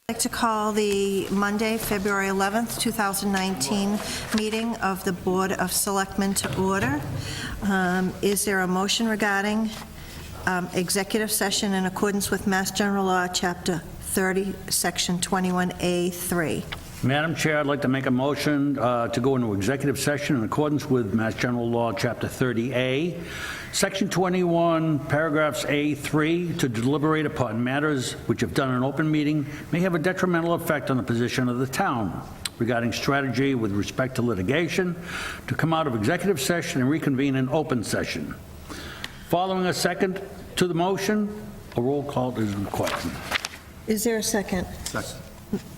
I'd like to call the Monday, February 11th, 2019 meeting of the Board of Selectmen to order. Is there a motion regarding executive session in accordance with Mass General Law, Chapter 30, Section 21A3? Madam Chair, I'd like to make a motion to go into executive session in accordance with Mass General Law, Chapter 30A, Section 21, Paragraphs A3, to deliberate upon matters which, if done in an open meeting, may have a detrimental effect on the position of the town regarding strategy with respect to litigation, to come out of executive session and reconvene in open session. Following a second to the motion, a roll call is required. Is there a second? Second.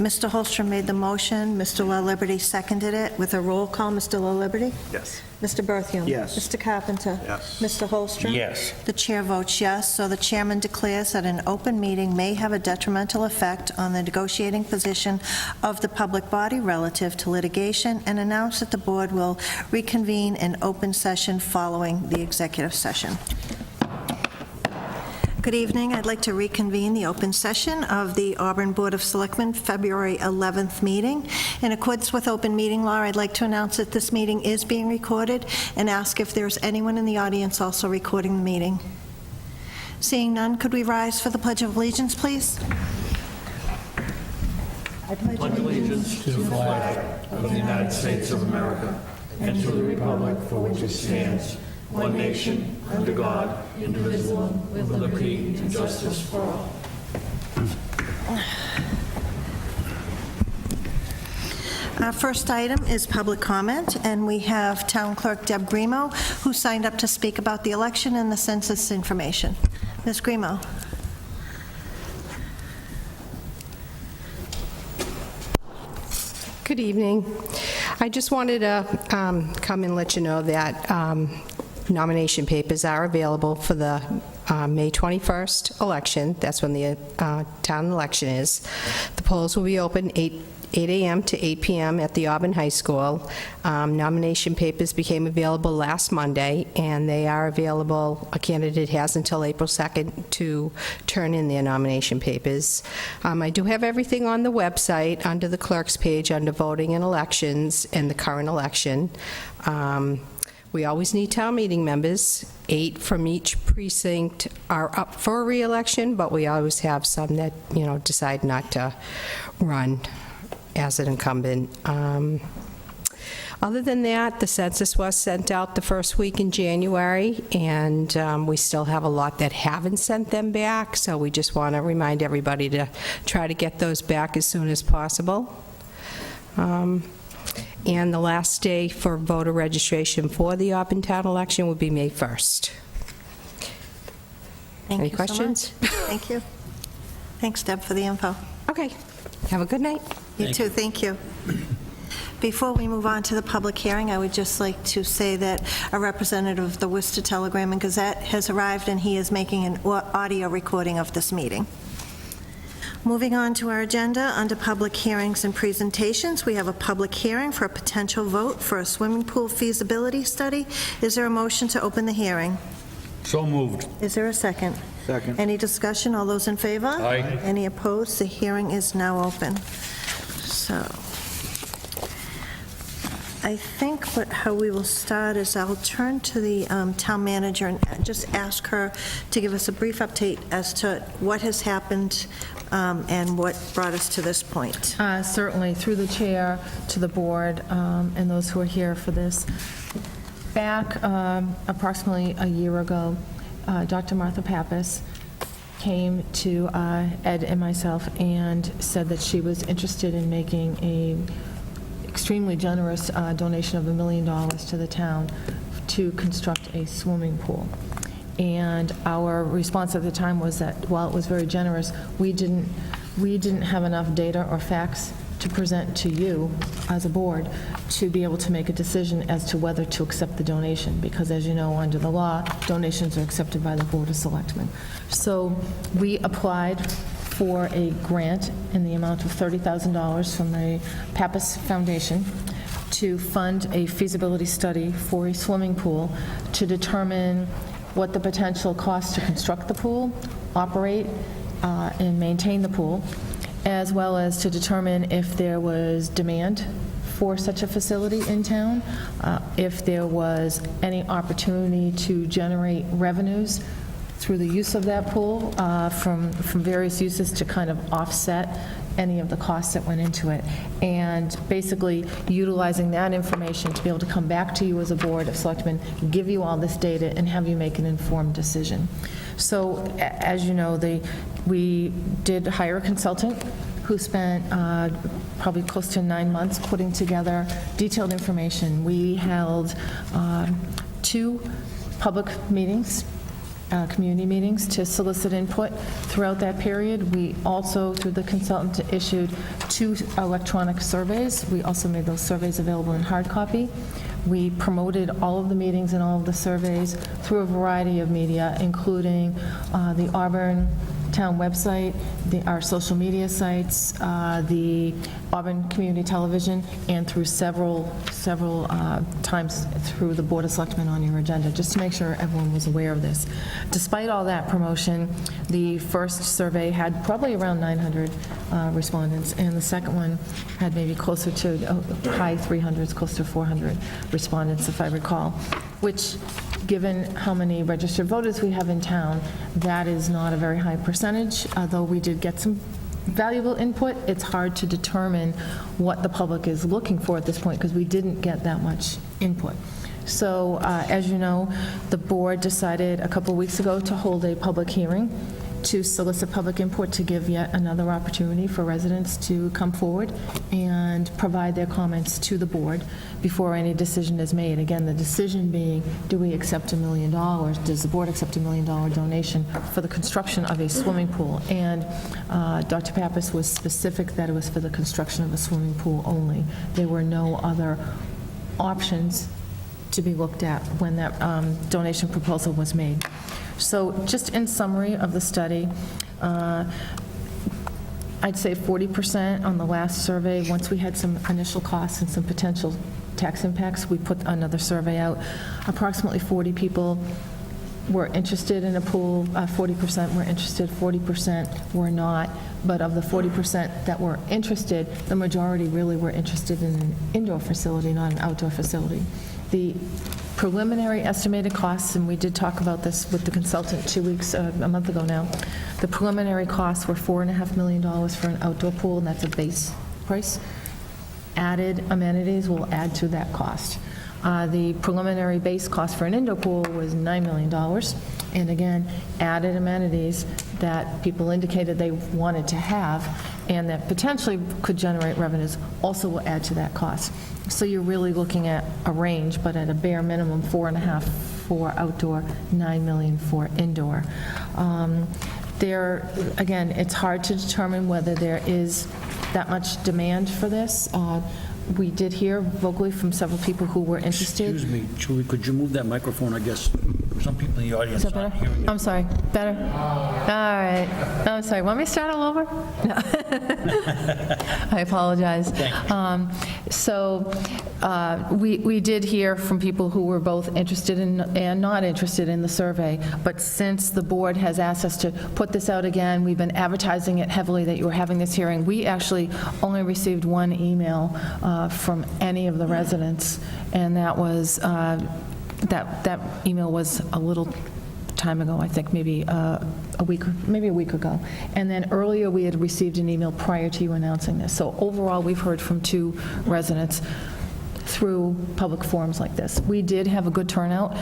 Mr. Holstrom made the motion. Mr. La Liberty seconded it with a roll call. Mr. La Liberty? Yes. Mr. Berthium? Yes. Mr. Carpenter? Yes. Mr. Holstrom? Yes. The chair votes yes, so the chairman declares that an open meeting may have a detrimental effect on the negotiating position of the public body relative to litigation, and announce that the board will reconvene in open session following the executive session. Good evening. I'd like to reconvene the open session of the Auburn Board of Selectmen February 11th meeting. In accordance with open meeting law, I'd like to announce that this meeting is being recorded and ask if there's anyone in the audience also recording the meeting. Seeing none, could we rise for the Pledge of Allegiance, please? I pledge allegiance to the flag of the United States of America and to the republic for which it stands, one nation, under God, indivisible, with liberty and justice for all. Our first item is public comment, and we have Town Clerk Deb Grimo, who signed up to speak about the election and the census information. Ms. Grimo. Good evening. I just wanted to come and let you know that nomination papers are available for the May 21st election. That's when the town election is. The polls will be open 8 a.m. to 8 p.m. at the Auburn High School. Nomination papers became available last Monday, and they are available. A candidate has until April 2nd to turn in their nomination papers. I do have everything on the website under the clerk's page under voting and elections and the current election. We always need town meeting members. 8 from each precinct are up for re-election, but we always have some that, decide not to run as an incumbent. Other than that, the census was sent out the first week in January, and we still have a lot that haven't sent them back, so we just want to remind everybody to try to get those back as soon as possible. And the last day for voter registration for the Auburn town election would be May 1st. Any questions? So much. Thank you. Thanks, Deb, for the info. Okay. Have a good night. You too. Thank you. Before we move on to the public hearing, I would just like to say that a representative of the Worcester Telegram and Gazette has arrived, and he is making an audio recording of this meeting. Moving on to our agenda, under public hearings and presentations, we have a public hearing for a potential vote for a swimming pool feasibility study. Is there a motion to open the hearing? So moved. Is there a second? Second. Any discussion? All those in favor? Aye. Any opposed? The hearing is now open. So, I think how we will start is I'll turn to the town manager and just ask her to give us a brief update as to what has happened and what brought us to this point. Certainly, through the chair to the board and those who are here for this. Back approximately a year ago, Dr. Martha Pappas came to Ed and myself and said that she was interested in making a extremely generous donation of $1 million to the town to construct a swimming pool. And our response at the time was that while it was very generous, we didn't have enough data or facts to present to you as a board to be able to make a decision as to whether to accept the donation, because as you know, under the law, donations are accepted by the Board of Selectmen. So we applied for a grant in the amount of $30,000 from the Pappas Foundation to fund a feasibility study for a swimming pool to determine what the potential cost to construct the pool, operate, and maintain the pool, as well as to determine if there was demand for such a facility in town, if there was any opportunity to generate revenues through the use of that pool from various uses to kind of offset any of the costs that went into it. And basically utilizing that information to be able to come back to you as a board of selectmen, give you all this data, and have you make an informed decision. So as you know, we did hire a consultant who spent probably close to 9 months putting together detailed information. We held 2 public meetings, community meetings, to solicit input throughout that period. We also, through the consultant, issued 2 electronic surveys. We also made those surveys available in hard copy. We promoted all of the meetings and all of the surveys through a variety of media, including the Auburn Town website, our social media sites, the Auburn Community Television, and through several times through the Board of Selectmen on your agenda, just to make sure everyone was aware of this. Despite all that promotion, the first survey had probably around 900 respondents, and the second one had maybe closer to high 300s, close to 400 respondents, if I recall, which, given how many registered voters we have in town, that is not a very high percentage. Though we did get some valuable input, it's hard to determine what the public is looking for at this point because we didn't get that much input. So as you know, the board decided a couple weeks ago to hold a public hearing to solicit public input, to give yet another opportunity for residents to come forward and provide their comments to the board before any decision is made. Again, the decision being, do we accept $1 million? Does the board accept $1 million donation for the construction of a swimming pool? And Dr. Pappas was specific that it was for the construction of a swimming pool only. There were no other options to be looked at when that donation proposal was made. So just in summary of the study, I'd say 40% on the last survey. Once we had some initial costs and some potential tax impacts, we put another survey out. Approximately 40 people were interested in a pool, 40% were interested, 40% were not. But of the 40% that were interested, the majority really were interested in an indoor facility, not an outdoor facility. The preliminary estimated costs, and we did talk about this with the consultant a month ago now, the preliminary costs were $4.5 million for an outdoor pool, and that's a base price. Added amenities will add to that cost. The preliminary base cost for an indoor pool was $9 million, and again, added amenities that people indicated they wanted to have and that potentially could generate revenues also will add to that cost. So you're really looking at a range, but at a bare minimum, 4.5 for outdoor, 9 million for indoor. Again, it's hard to determine whether there is that much demand for this. We did hear vocally from several people who were interested. Excuse me, Julie, could you move that microphone? I guess some people in the audience Is that aren't better? hearing it. I'm sorry. Better? All right. I'm sorry. Want me to start all over? No. I apologize. We did hear from people who were both interested in and not interested in the survey, but since the board has asked us to put this out again, we've been advertising it heavily that you were having this hearing. We actually only received one email from any of the residents, and that was that email was a little time ago, I think maybe a week ago. And then earlier we had received an email prior to you announcing this. So overall, we've heard from 2 residents through public forums like this. We did have a good turnout.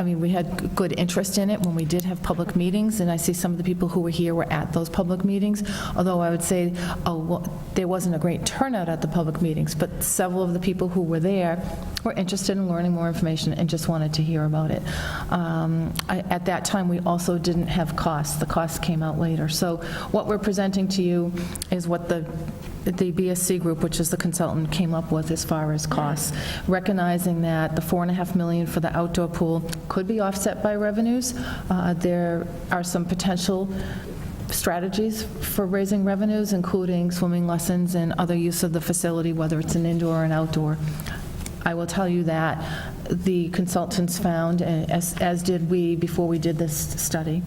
We had good interest in it when we did have public meetings, and I see some of the people who were here were at those public meetings, although I would say there wasn't a great turnout at the public meetings, but several of the people who were there were interested in learning more information and just wanted to hear about it. At that time, we also didn't have costs. The costs came out later. So what we're presenting to you is what the BSC group, which is the consultant, came up with as far as costs, recognizing that the $4.5 million for the outdoor pool could be offset by revenues. There are some potential strategies for raising revenues, including swimming lessons and other use of the facility, whether it's an indoor or an outdoor. I will tell you that the consultants found, as did we before we did this study,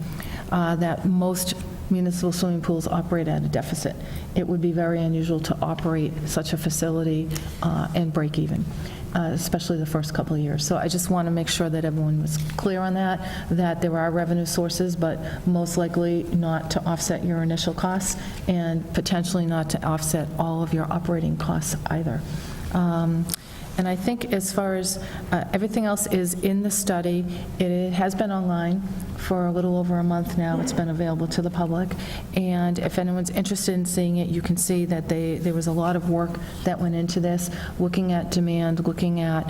that most municipal swimming pools operate at a deficit. It would be very unusual to operate such a facility and break even, especially the first couple of years. So I just want to make sure that everyone was clear on that there are revenue sources, but most likely not to offset your initial costs and potentially not to offset all of your operating costs either. And I think as far as everything else is in the study, it has been online for a little over a month now. It's been available to the public. And if anyone's interested in seeing it, you can see that there was a lot of work that went into this, looking at demand, looking at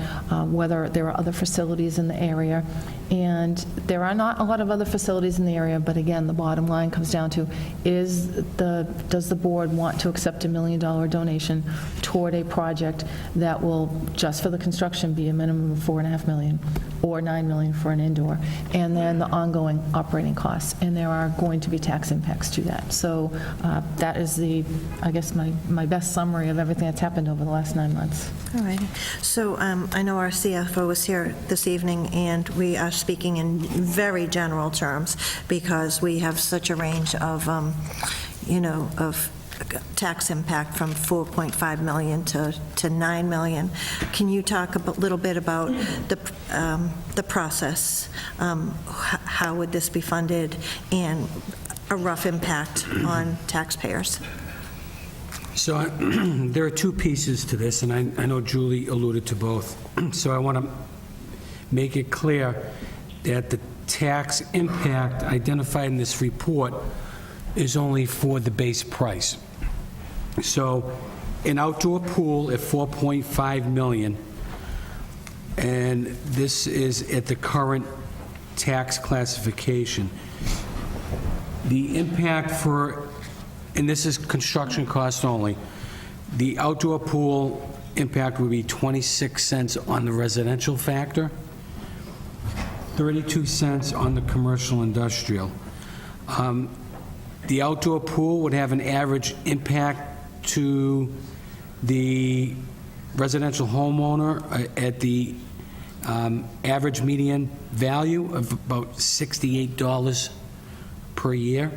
whether there are other facilities in the area. And there are not a lot of other facilities in the area, but again, the bottom line comes down to, does the board want to accept $1 million donation toward a project that will, just for the construction, be a minimum of $4.5 million or $9 million for an indoor, and then the ongoing operating costs, and there are going to be tax impacts to that. So that is I guess my best summary of everything that's happened over the last 9 months. All righty. So I know our CFO is here this evening, and we are speaking in very general terms because we have such a range of, of tax impact from 4.5 million to 9 million. Can you talk a little bit about the process? How would this be funded, and a rough impact on taxpayers? So there are two pieces to this, and I know Julie alluded to both. So I want to make it clear that the tax impact identified in this report is only for the base price. So an outdoor pool at 4.5 million, and this is at the current tax classification. The impact for, and this is construction cost only, the outdoor pool impact would be 26 cents on the residential factor, 32 cents on the commercial industrial. The outdoor pool would have an average impact to the residential homeowner at the average median value of about $68 per year,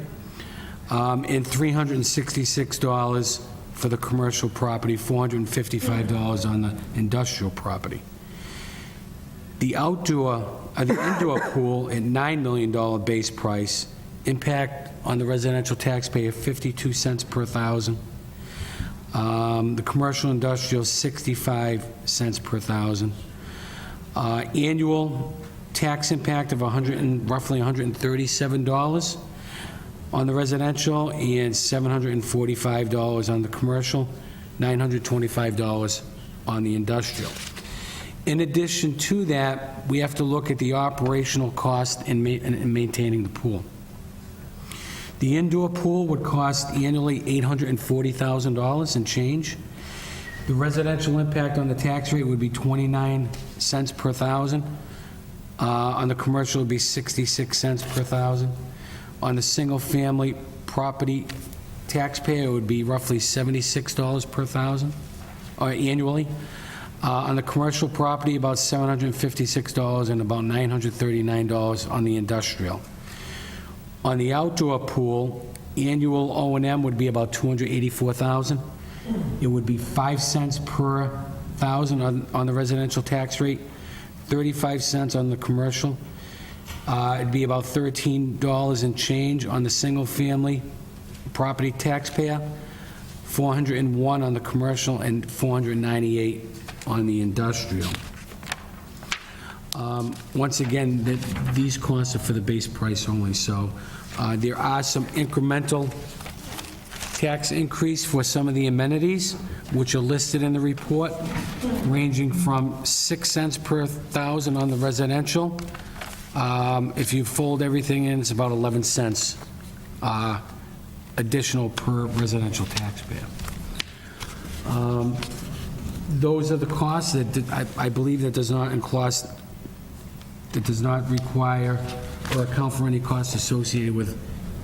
and $366 for the commercial property, $455 on the industrial property. The indoor pool at $9 million base price, impact on the residential taxpayer 52 cents per thousand. The commercial industrial 65 cents per thousand. Annual tax impact of roughly $137 on the residential and $745 on the commercial, $925 on the industrial. In addition to that, we have to look at the operational cost in maintaining the pool. The indoor pool would cost annually $840,000 and change. The residential impact on the tax rate would be 29 cents per thousand. On the commercial, it would be 66 cents per thousand. On the single-family property taxpayer, it would be roughly $76 per thousand, or annually. On the commercial property, about $756 and about $939 on the industrial. On the outdoor pool, annual O&M would be about $284,000. It would be 5 cents per thousand on the residential tax rate, 35 cents on the commercial. It'd be about $13 and change on the single-family property taxpayer, 401 on the commercial, and 498 on the industrial. Once again, these costs are for the base price only, so there are some incremental tax increase for some of the amenities, which are listed in the report, ranging from 6 cents per thousand on the residential. If you fold everything in, it's about 11 cents additional per residential taxpayer. Those are the costs that I believe that does not require or account for any costs associated with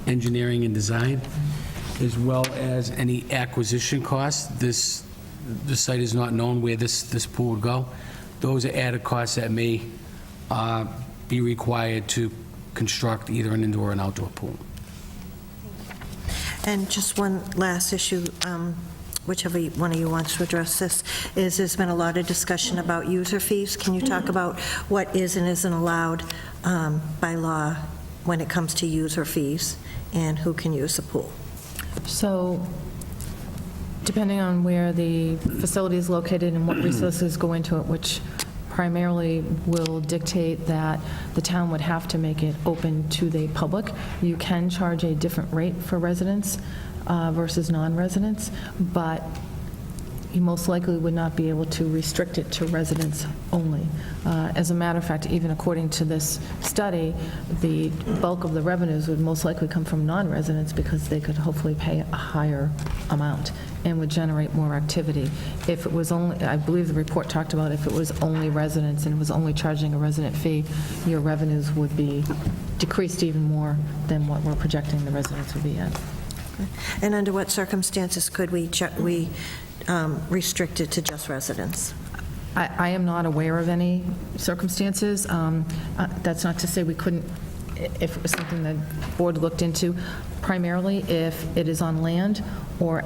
engineering and design, as well as any acquisition costs. The site is not known where this pool would go. Those are added costs that may be required to construct either an indoor or an outdoor pool. And just one last issue, whichever one of you wants to address this, is there's been a lot of discussion about user fees. Can you talk about what is and isn't allowed by law when it comes to user fees and who can use the pool? So, depending on where the facility is located and what resources go into it, which primarily will dictate that the town would have to make it open to the public, you can charge a different rate for residents versus non-residents, but you most likely would not be able to restrict it to residents only. As a matter of fact, even according to this study, the bulk of the revenues would most likely come from non-residents because they could hopefully pay a higher amount and would generate more activity. If it was only, I believe the report talked about if it was only residents and it was only charging a resident fee, your revenues would be decreased even more than what we're projecting the residents would be at. And under what circumstances could we restrict it to just residents? I am not aware of any circumstances. That's not to say we couldn't, if it was something the board looked into, primarily if it is on land or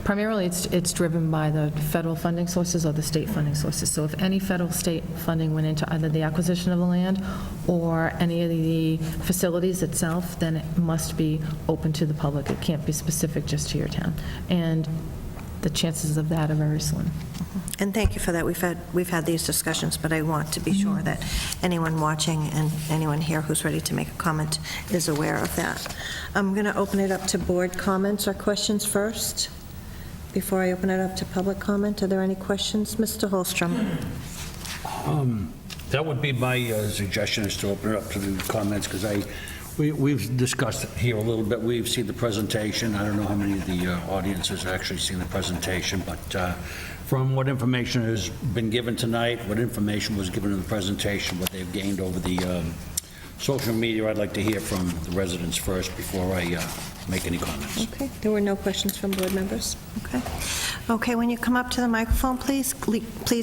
primarily it's driven by the federal funding sources or the state funding sources. So if any federal state funding went into either the acquisition of the land or any of the facilities itself, then it must be open to the public. It can't be specific just to your town. And the chances of that are very slim. And thank you for that. We've had these discussions, but I want to be sure that anyone watching and anyone here who's ready to make a comment is aware of that. I'm going to open it up to board comments or questions first. Before I open it up to public comment, are there any questions? Mr. Holstrom. That would be my suggestion, is to open it up to the comments, because we've discussed it here a little bit. We've seen the presentation. I don't know how many of the audience has actually seen the presentation, but from what information has been given tonight, what information was given in the presentation, what they've gained over the social media, I'd like to hear from the residents first before I make any comments. Okay, there were no questions from board members? Okay. Okay, when you come up to the microphone, please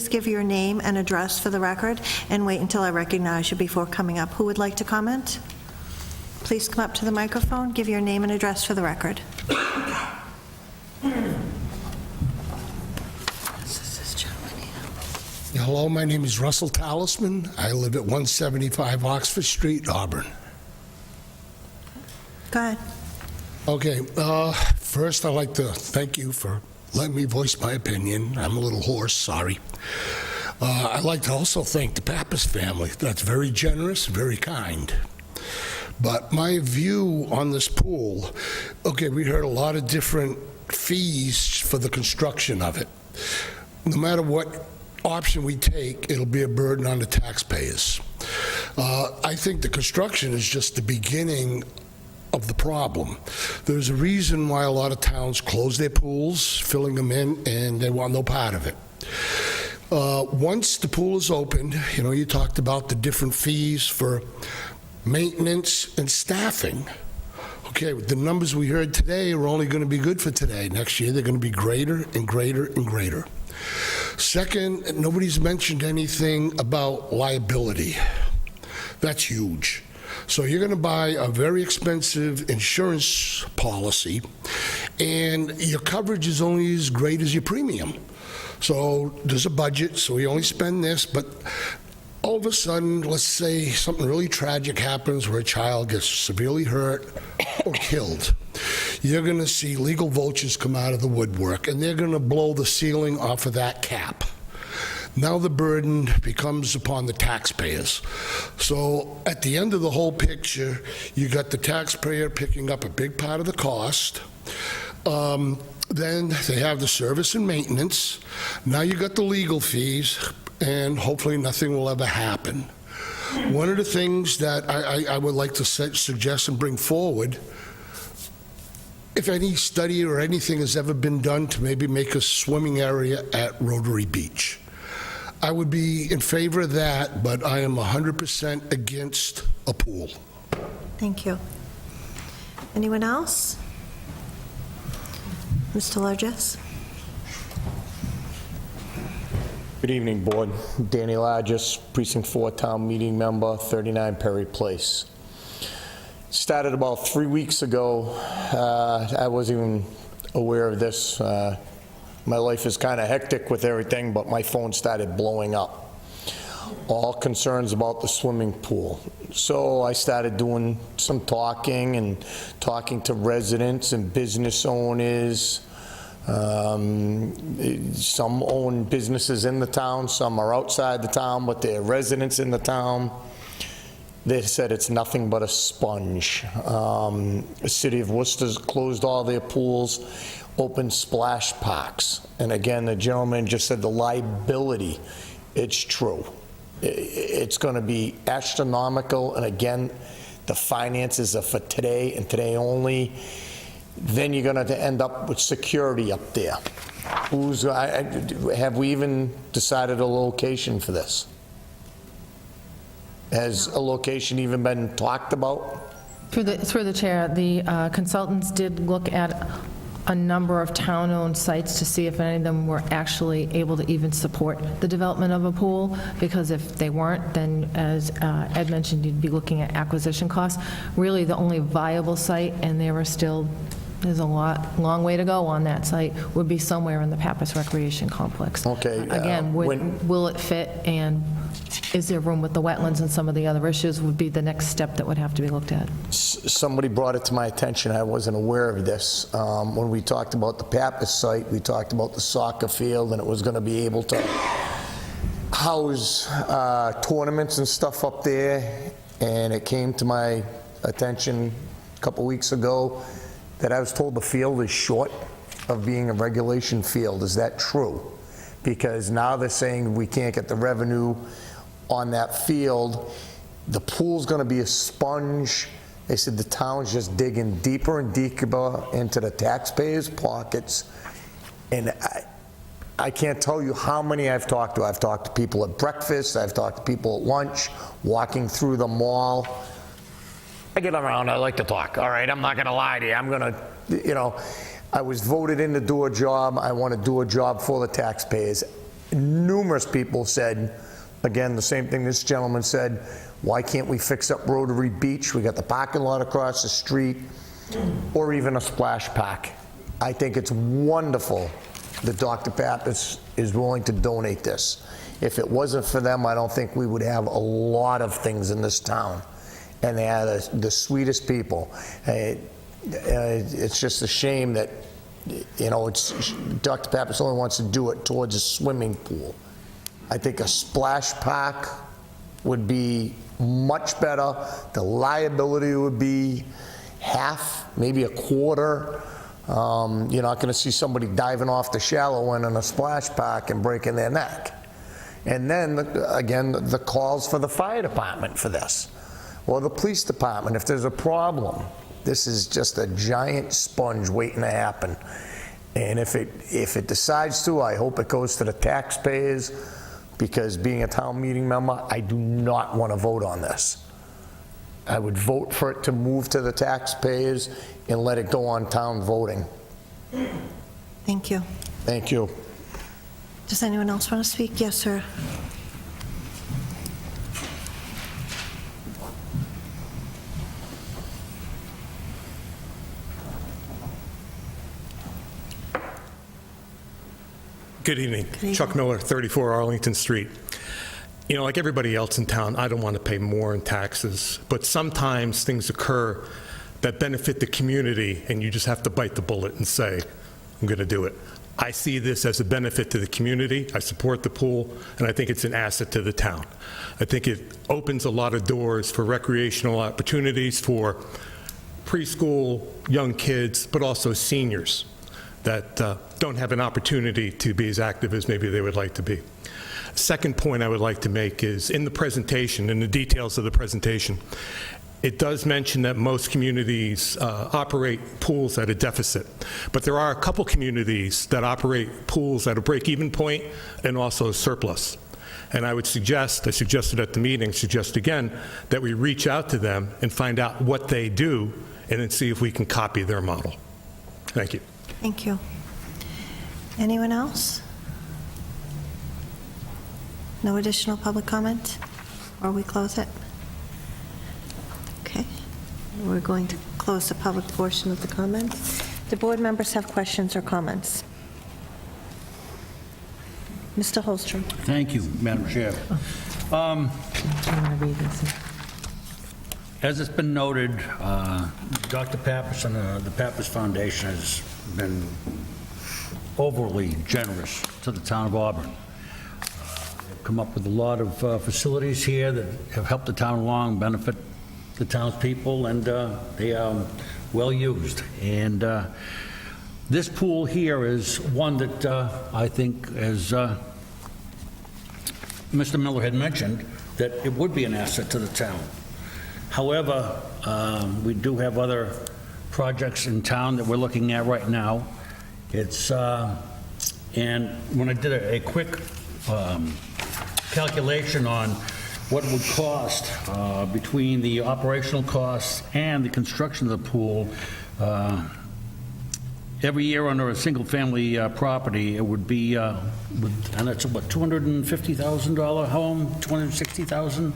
give your name and address for the record, and wait until I recognize you before coming up. Who would like to comment? Please come up to the microphone, give your name and address for the record. Hello, my name is Russell Talisman. I live at 175 Oxford Street, Auburn. Go ahead. Okay, first I'd like to thank you for letting me voice my opinion. I'm a little hoarse, sorry. I'd like to also thank the Pappas family. That's very generous, very kind. But my view on this pool, okay, we heard a lot of different fees for the construction of it. No matter what option we take, it'll be a burden on the taxpayers. I think the construction is just the beginning of the problem. There's a reason why a lot of towns close their pools, filling them in, and they want no part of it. Once the pool is opened, you know, you talked about the different fees for maintenance and staffing. Okay, the numbers we heard today are only going to be good for today. Next year, they're going to be greater and greater and greater. Second, nobody's mentioned anything about liability. That's huge. So you're going to buy a very expensive insurance policy, and your coverage is only as great as your premium. So there's a budget, so we only spend this, but all of a sudden, let's say something really tragic happens where a child gets severely hurt or killed. You're going to see legal vultures come out of the woodwork, and they're going to blow the ceiling off of that cap. Now the burden becomes upon the taxpayers. So at the end of the whole picture, you got the taxpayer picking up a big part of the cost. Then they have the service and maintenance. Now you got the legal fees, and hopefully nothing will ever happen. One of the things that I would like to suggest and bring forward, if any study or anything has ever been done to maybe make a swimming area at Rotary Beach. I would be in favor of that, but I am 100% against a pool. Thank you. Anyone else? Mr. Largess? Good evening, Board. Danny Largess, Precinct 4 Town Meeting Member, 39 Perry Place. Started about 3 weeks ago. I wasn't even aware of this. My life is kind of hectic with everything, but my phone started blowing up. All concerns about the swimming pool. So I started doing some talking and talking to residents and business owners. Some own businesses in the town, some are outside the town, but they're residents in the town. They said it's nothing but a sponge. The city of Worcester's closed all their pools, opened splash parks. And again, the gentleman just said the liability, it's true. It's going to be astronomical, and again, the finances are for today and today only. Then you're going to end up with security up there. Have we even decided a location for this? Has a location even been talked about? Through the chair, the consultants did look at a number of town-owned sites to see if any of them were actually able to even support the development of a pool, because if they weren't, then as Ed mentioned, you'd be looking at acquisition costs. Really, the only viable site, and there's a long way to go on that site, would be somewhere in the Pappas Recreation Complex. Okay. Again, will it fit, and is there room with the wetlands and some of the other issues would be the next step that would have to be looked at. Somebody brought it to my attention. I wasn't aware of this. When we talked about the Pappas site, we talked about the soccer field, and it was going to be able to house tournaments and stuff up there. And it came to my attention a couple weeks ago that I was told the field is short of being a regulation field. Is that true? Because now they're saying we can't get the revenue on that field. The pool's going to be a sponge. They said the town's just digging deeper and deeper into the taxpayers' pockets. And I can't tell you how many I've talked to. I've talked to people at breakfast. I've talked to people at lunch, walking through the mall. I get around, I like to talk. All right, I'm not going to lie to you. I'm going to, I was voted in to do a job. I want to do a job for the taxpayers. Numerous people said, again, the same thing this gentleman said, why can't we fix up Rotary Beach? We got the parking lot across the street, or even a splash park. I think it's wonderful that Dr. Pappas is willing to donate this. If it wasn't for them, I don't think we would have a lot of things in this town. And they are the sweetest people. It's just a shame that, Dr. Pappas only wants to do it towards a swimming pool. I think a splash park would be much better. The liability would be half, maybe a quarter. You're not going to see somebody diving off the shallow end in a splash park and breaking their neck. And then, again, the calls for the fire department for this, or the police department if there's a problem. This is just a giant sponge waiting to happen. And if it decides to, I hope it goes to the taxpayers, because being a town meeting member, I do not want to vote on this. I would vote for it to move to the taxpayers and let it go on town voting. Thank you. Thank you. Does anyone else want to speak? Yes, sir. Good evening. Good evening. Chuck Miller, 34 Arlington Street. Like everybody else in town, I don't want to pay more in taxes, but sometimes things occur that benefit the community, and you just have to bite the bullet and say, I'm going to do it. I see this as a benefit to the community. I support the pool, and I think it's an asset to the town. I think it opens a lot of doors for recreational opportunities for preschool, young kids, but also seniors that don't have an opportunity to be as active as maybe they would like to be. Second point I would like to make is in the presentation, in the details of the presentation, it does mention that most communities operate pools at a deficit, but there are a couple communities that operate pools at a break-even point and also a surplus. And I would suggest, I suggested at the meeting, suggest again, that we reach out to them and find out what they do and then see if we can copy their model. Thank you. Thank you. Anyone else? No additional public comment? Or we close it? Okay. We're going to close the public portion of the comments. Do board members have questions or comments? Mr. Holstrom. Thank you, Madam Chair. As it's been noted, Dr. Pappas and the Pappas Foundation has been overly generous to the town of Auburn. They've come up with a lot of facilities here that have helped the town along, benefit the townspeople, and they are well used. And this pool here is one that I think, as Mr. Miller had mentioned, that it would be an asset to the town. However, we do have other projects in town that we're looking at right now. It's, and when I did a quick calculation on what it would cost between the operational costs and the construction of the pool, every year under a single-family property, it would be, and it's what, $250,000 home, $260,000?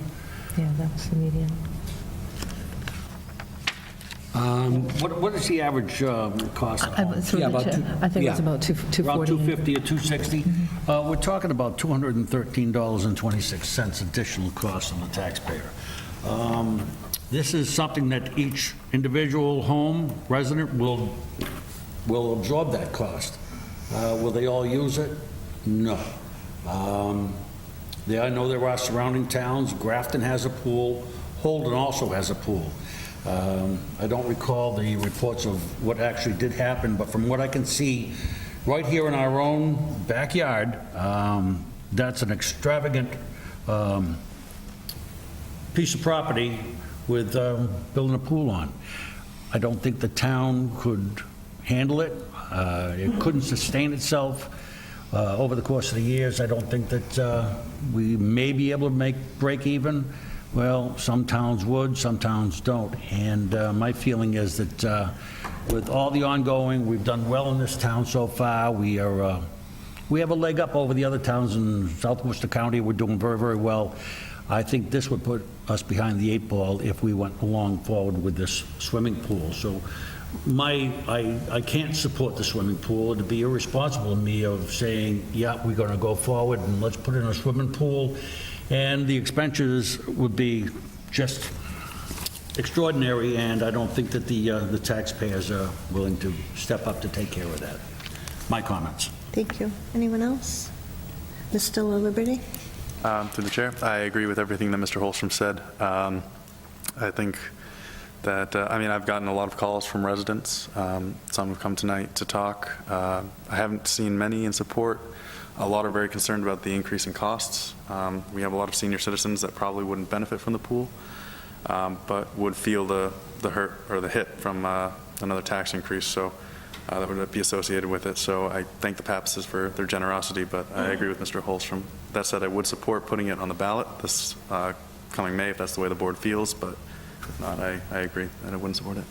Yeah, that was the median. What is the average cost of a home? I think it was about 240. Around 250 or 260? We're talking about $213.26 additional cost on the taxpayer. This is something that each individual home resident will absorb that cost. Will they all use it? No. I know there are surrounding towns. Grafton has a pool. Holden also has a pool. I don't recall the reports of what actually did happen, but from what I can see, right here in our own backyard, that's an extravagant piece of property with building a pool on. I don't think the town could handle it. It couldn't sustain itself over the course of the years. I don't think that we may be able to break even. Well, some towns would, some towns don't. And my feeling is that with all the ongoing, we've done well in this town so far. We have a leg up over the other towns in Southwestern County. We're doing very, very well. I think this would put us behind the 8 ball if we went along forward with this swimming pool. So I can't support the swimming pool. It'd be irresponsible of me of saying, yeah, we're going to go forward and let's put in a swimming pool. And the expenses would be just extraordinary, and I don't think that the taxpayers are willing to step up to take care of that. My comments. Thank you. Anyone else? Mr. LaLiberty? Through the chair, I agree with everything that Mr. Holstrom said. I think that, I've gotten a lot of calls from residents. Some have come tonight to talk. I haven't seen many in support. A lot are very concerned about the increase in costs. We have a lot of senior citizens that probably wouldn't benefit from the pool, but would feel the hurt or the hit from another tax increase, so that would be associated with it. So I thank the Pappases for their generosity, but I agree with Mr. Holstrom. That said, I would support putting it on the ballot this coming May if that's the way the board feels, but if not, I agree and I wouldn't support it.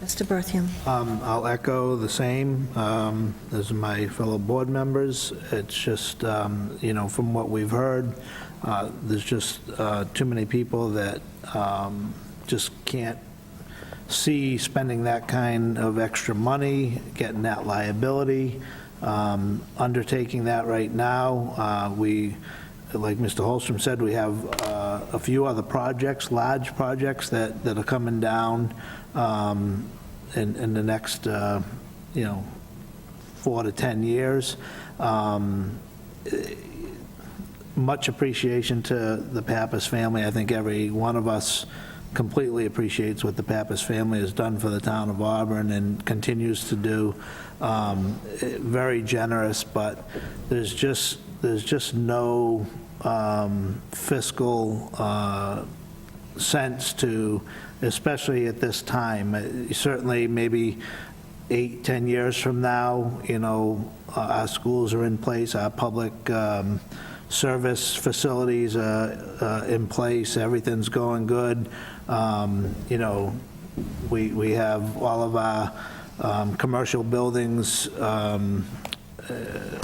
Mr. Berthium? I'll echo the same as my fellow board members. It's just, from what we've heard, there's just too many people that just can't see spending that kind of extra money, getting that liability, undertaking that right now. Like Mr. Holstrom said, we have a few other projects, large projects that are coming down in the next, 4 to 10 years. Much appreciation to the Pappas family. I think every one of us completely appreciates what the Pappas family has done for the town of Auburn and continues to do. Very generous, but there's just no fiscal sense to, especially at this time. Certainly maybe 8, 10 years from now, our schools are in place, our public service facilities are in place, everything's going good. We have all of our commercial buildings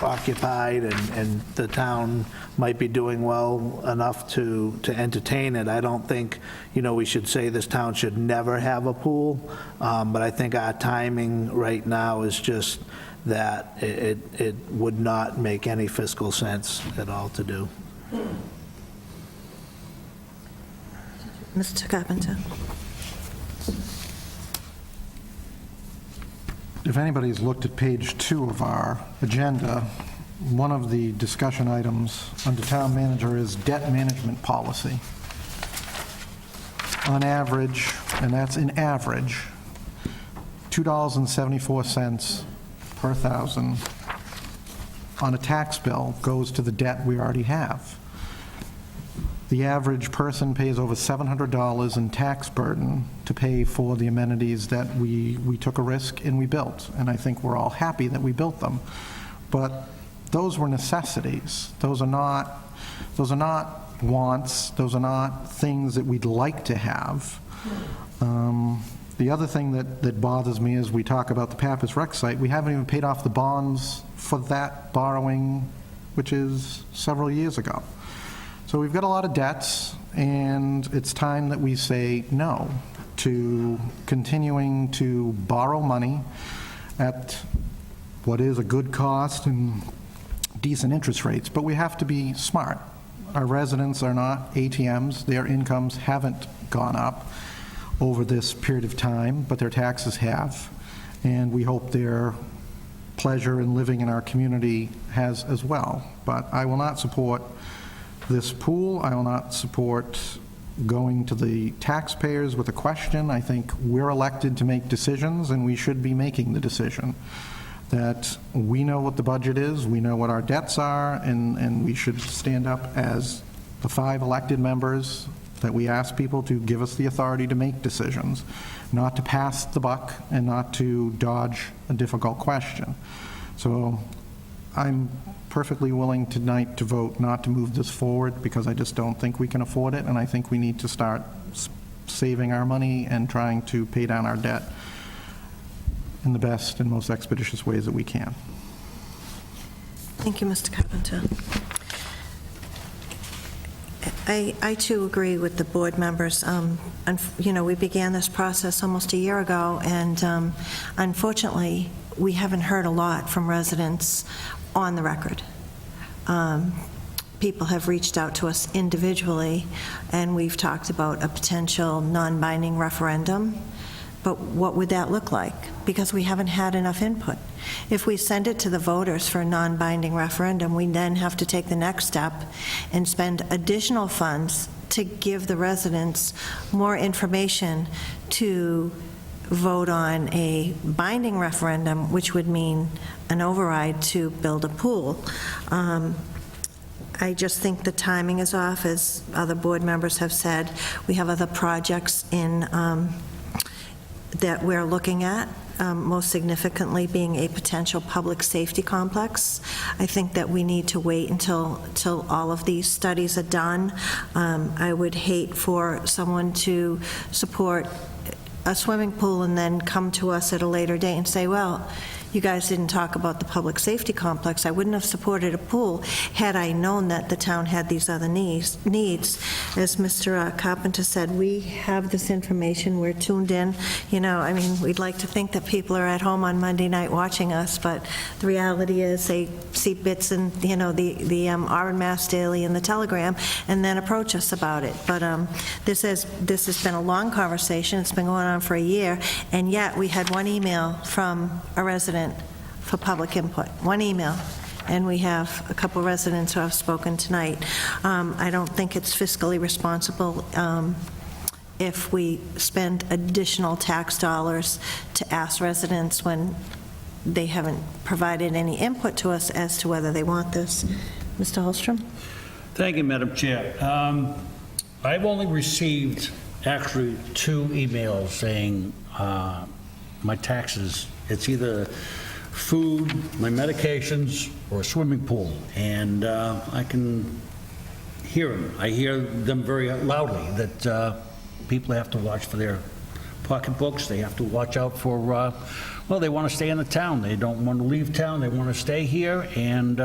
occupied and the town might be doing well enough to entertain it. I don't think, we should say this town should never have a pool, but I think our timing right now is just that it would not make any fiscal sense at all to do. Mr. Carpenter? If anybody's looked at page 2 of our agenda, one of the discussion items under town manager is debt management policy. On average, and that's in average, $2.74 per thousand on a tax bill goes to the debt we already have. The average person pays over $700 in tax burden to pay for the amenities that we took a risk and we built. And I think we're all happy that we built them. But those were necessities. Those are not wants. Those are not things that we'd like to have. The other thing that bothers me is we talk about the Pappas Rec site. We haven't even paid off the bonds for that borrowing, which is several years ago. So we've got a lot of debts, and it's time that we say no to continuing to borrow money at what is a good cost and decent interest rates. But we have to be smart. Our residents are not ATMs. Their incomes haven't gone up over this period of time, but their taxes have. And we hope their pleasure in living in our community has as well. But I will not support this pool. I will not support going to the taxpayers with a question. I think we're elected to make decisions, and we should be making the decision that we know what the budget is, we know what our debts are, and we should stand up as the 5 elected members that we ask people to give us the authority to make decisions, not to pass the buck and not to dodge a difficult question. So I'm perfectly willing tonight to vote not to move this forward because I just don't think we can afford it, and I think we need to start saving our money and trying to pay down our debt in the best and most expeditious ways that we can. Thank you, Mr. Carpenter. I too agree with the board members. We began this process almost a year ago, and unfortunately, we haven't heard a lot from residents on the record. People have reached out to us individually, and we've talked about a potential non-binding referendum. But what would that look like? Because we haven't had enough input. If we send it to the voters for a non-binding referendum, we then have to take the next step and spend additional funds to give the residents more information to vote on a binding referendum, which would mean an override to build a pool. I just think the timing is off, as other board members have said. We have other projects in that we're looking at, most significantly being a potential public safety complex. I think that we need to wait until all of these studies are done. I would hate for someone to support a swimming pool and then come to us at a later date and say, well, you guys didn't talk about the public safety complex. I wouldn't have supported a pool had I known that the town had these other needs. As Mr. Carpenter said, we have this information. We're tuned in. We'd like to think that people are at home on Monday night watching us, but the reality is they see bits in, the Auburn Mass Daily and the Telegram, and then approach us about it. But this has been a long conversation. It's been going on for a year, and yet we had one email from a resident for public input, one email, and we have a couple residents who have spoken tonight. I don't think it's fiscally responsible if we spend additional tax dollars to ask residents when they haven't provided any input to us as to whether they want this. Mr. Holstrom? Thank you, Madam Chair. I've only received actually 2 emails saying my taxes, it's either food, my medications, or a swimming pool. And I can hear them. I hear them very loudly, that people have to watch for their pocketbooks. They have to watch out for, well, they want to stay in the town. They don't want to leave town. They want to stay here, and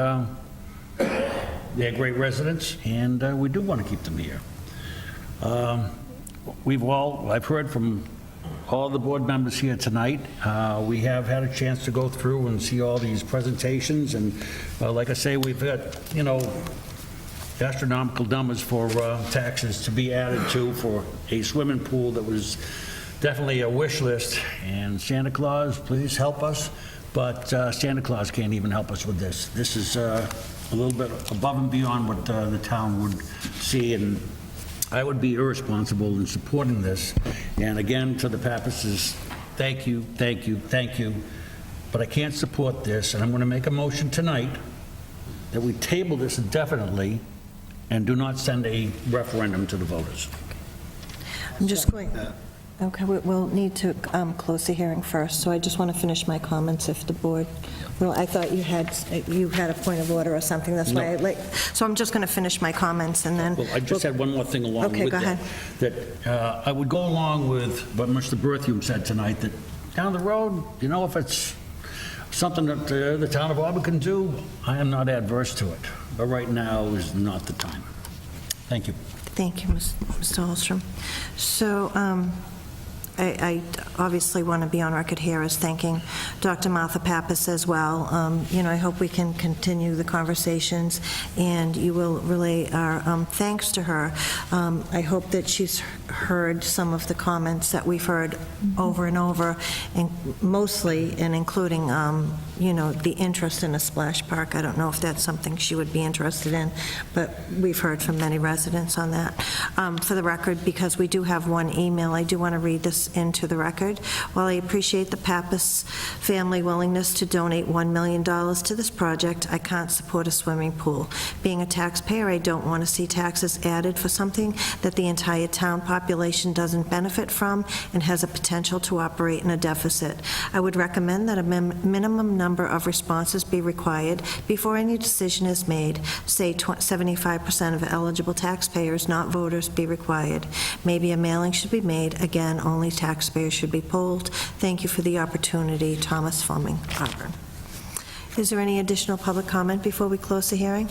they're great residents, and we do want to keep them here. I've heard from all the board members here tonight. We have had a chance to go through and see all these presentations, and like I say, we've got, astronomical numbers for taxes to be added to for a swimming pool that was definitely a wish list. And Santa Claus, please help us, but Santa Claus can't even help us with this. This is a little bit above and beyond what the town would see, and I would be irresponsible in supporting this. And again, to the Pappases, thank you, thank you, thank you, but I can't support this, and I'm going to make a motion tonight that we table this indefinitely and do not send a referendum to the voters. I'm just going, okay, we'll need to close the hearing first, so I just want to finish my comments if the board, well, I thought you had a point of order or something, that's why so I'm just going to finish my comments and then. Well, I just had one more thing along with that. Okay, go ahead. That I would go along with what Mr. Berthium said tonight, that down the road, if it's something that the town of Auburn can do, I am not adverse to it. But right now is not the time. Thank you. Thank you, Mr. Holstrom. So I obviously want to be on record here as thanking Dr. Martha Pappas as well. I hope we can continue the conversations, and you will relay our thanks to her. I hope that she's heard some of the comments that we've heard over and over, and mostly, and including, the interest in a splash park. I don't know if that's something she would be interested in, but we've heard from many residents on that. For the record, because we do have one email, I do want to read this into the record. While I appreciate the Pappas family willingness to donate $1 million to this project, I can't support a swimming pool. Being a taxpayer, I don't want to see taxes added for something that the entire town population doesn't benefit from and has a potential to operate in a deficit. I would recommend that a minimum number of responses be required before any decision is made. Say 75% of eligible taxpayers, not voters, be required. Maybe a mailing should be made. Again, only taxpayers should be polled. Thank you for the opportunity. Thomas Fleming, Auburn. Is there any additional public comment before we close the hearing?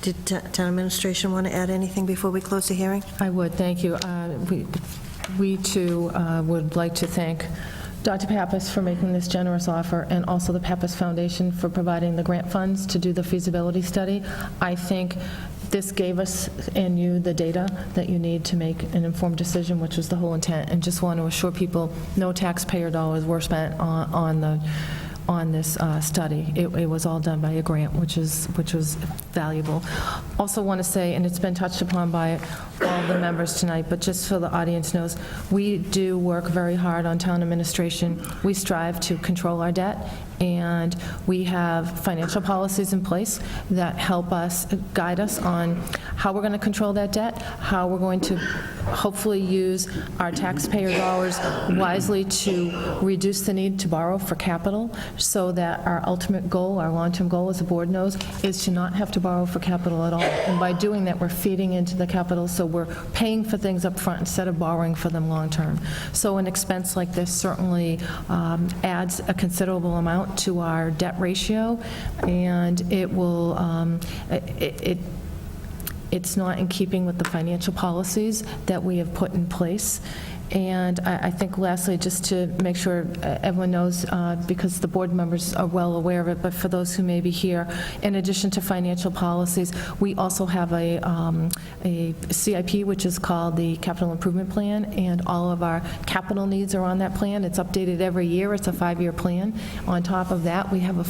Did Town Administration want to add anything before we close the hearing? I would, thank you. We too would like to thank Dr. Pappas for making this generous offer, and also the Pappas Foundation for providing the grant funds to do the feasibility study. I think this gave us and you the data that you need to make an informed decision, which was the whole intent, and just want to assure people no taxpayer dollars were spent on this study. It was all done by a grant, which was valuable. Also want to say, and it's been touched upon by all the members tonight, but just so the audience knows, we do work very hard on town administration. We strive to control our debt, and we have financial policies in place that help us, guide us on how we're going to control that debt, how we're going to hopefully use our taxpayer dollars wisely to reduce the need to borrow for capital, so that our ultimate goal, our long-term goal, as the board knows, is to not have to borrow for capital at all. And by doing that, we're feeding into the capital, so we're paying for things up front instead of borrowing for them long-term. So an expense like this certainly adds a considerable amount to our debt ratio, and it will, it's not in keeping with the financial policies that we have put in place. And I think lastly, just to make sure everyone knows, because the board members are well aware of it, but for those who may be here, in addition to financial policies, we also have a CIP, which is called the Capital Improvement Plan, and all of our capital needs are on that plan. It's updated every year. It's a 5-year plan. On top of that, we have a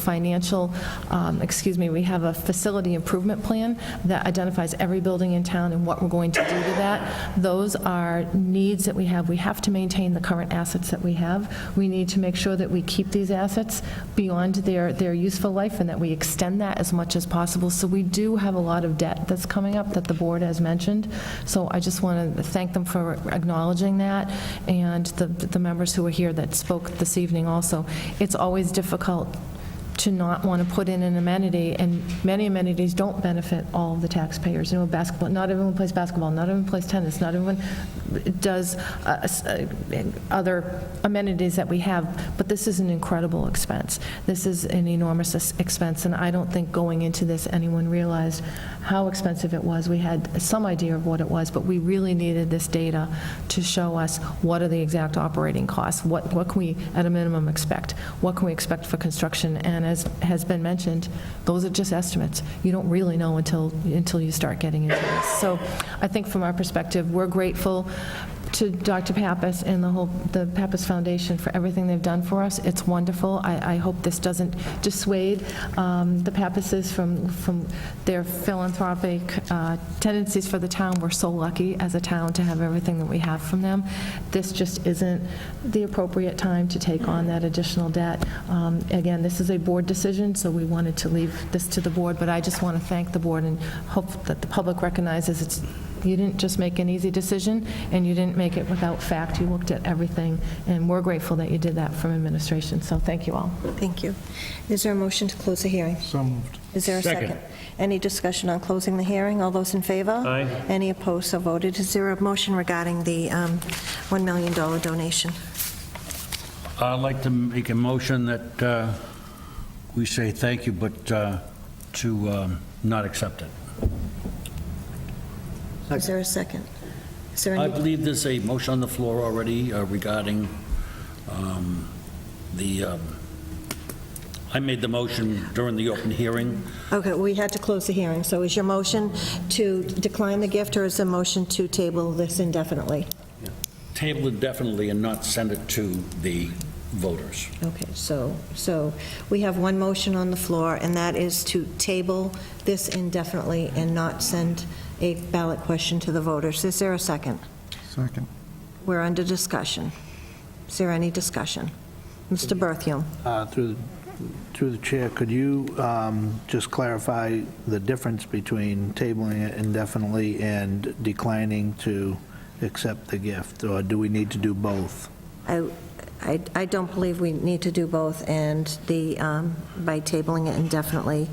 we have a facility improvement plan that identifies every building in town and what we're going to do to that. Those are needs that we have. We have to maintain the current assets that we have. We need to make sure that we keep these assets beyond their useful life and that we extend that as much as possible. So we do have a lot of debt that's coming up that the board has mentioned. So I just want to thank them for acknowledging that, and the members who are here that spoke this evening also. It's always difficult to not want to put in an amenity, and many amenities don't benefit all of the taxpayers. You know, basketball, not everyone plays basketball, not everyone plays tennis, not everyone does other amenities that we have, but this is an incredible expense. This is an enormous expense, and I don't think going into this anyone realized how expensive it was. We had some idea of what it was, but we really needed this data to show us what are the exact operating costs, what can we, at a minimum, expect, what can we expect for construction, and as has been mentioned, those are just estimates. You don't really know until you start getting into this. So I think from our perspective, we're grateful to Dr. Pappas and the Pappas Foundation for everything they've done for us. It's wonderful. I hope this doesn't dissuade the Pappases from their philanthropic tendencies for the town. We're so lucky as a town to have everything that we have from them. This just isn't the appropriate time to take on that additional debt. Again, this is a board decision, so we wanted to leave this to the board, but I just want to thank the board and hope that the public recognizes you didn't just make an easy decision, and you didn't make it without fact. You looked at everything, and we're grateful that you did that from administration. So thank you all. Thank you. Is there a motion to close the hearing? So moved. Is there a second? Any discussion on closing the hearing? All those in favor? Aye. Any opposed, so voted. Is there a motion regarding the $1 million donation? I'd like to make a motion that we say thank you, but to not accept it. Is there a second? Is there I any? believe there's a motion on the floor already regarding I made the motion during the open hearing. Okay, we had to close the hearing. So is your motion to decline the gift, or is the motion to table this indefinitely? Table it definitely and not send it to the voters. Okay, so we have one motion on the floor, and that is to table this indefinitely and not send a ballot question to the voters. Is there a second? Second. We're under discussion. Is there any discussion? Mr. Berthium? Through the chair, could you just clarify the difference between tabling it indefinitely and declining to accept the gift, or do we need to do both? I don't believe we need to do both, and by tabling it indefinitely,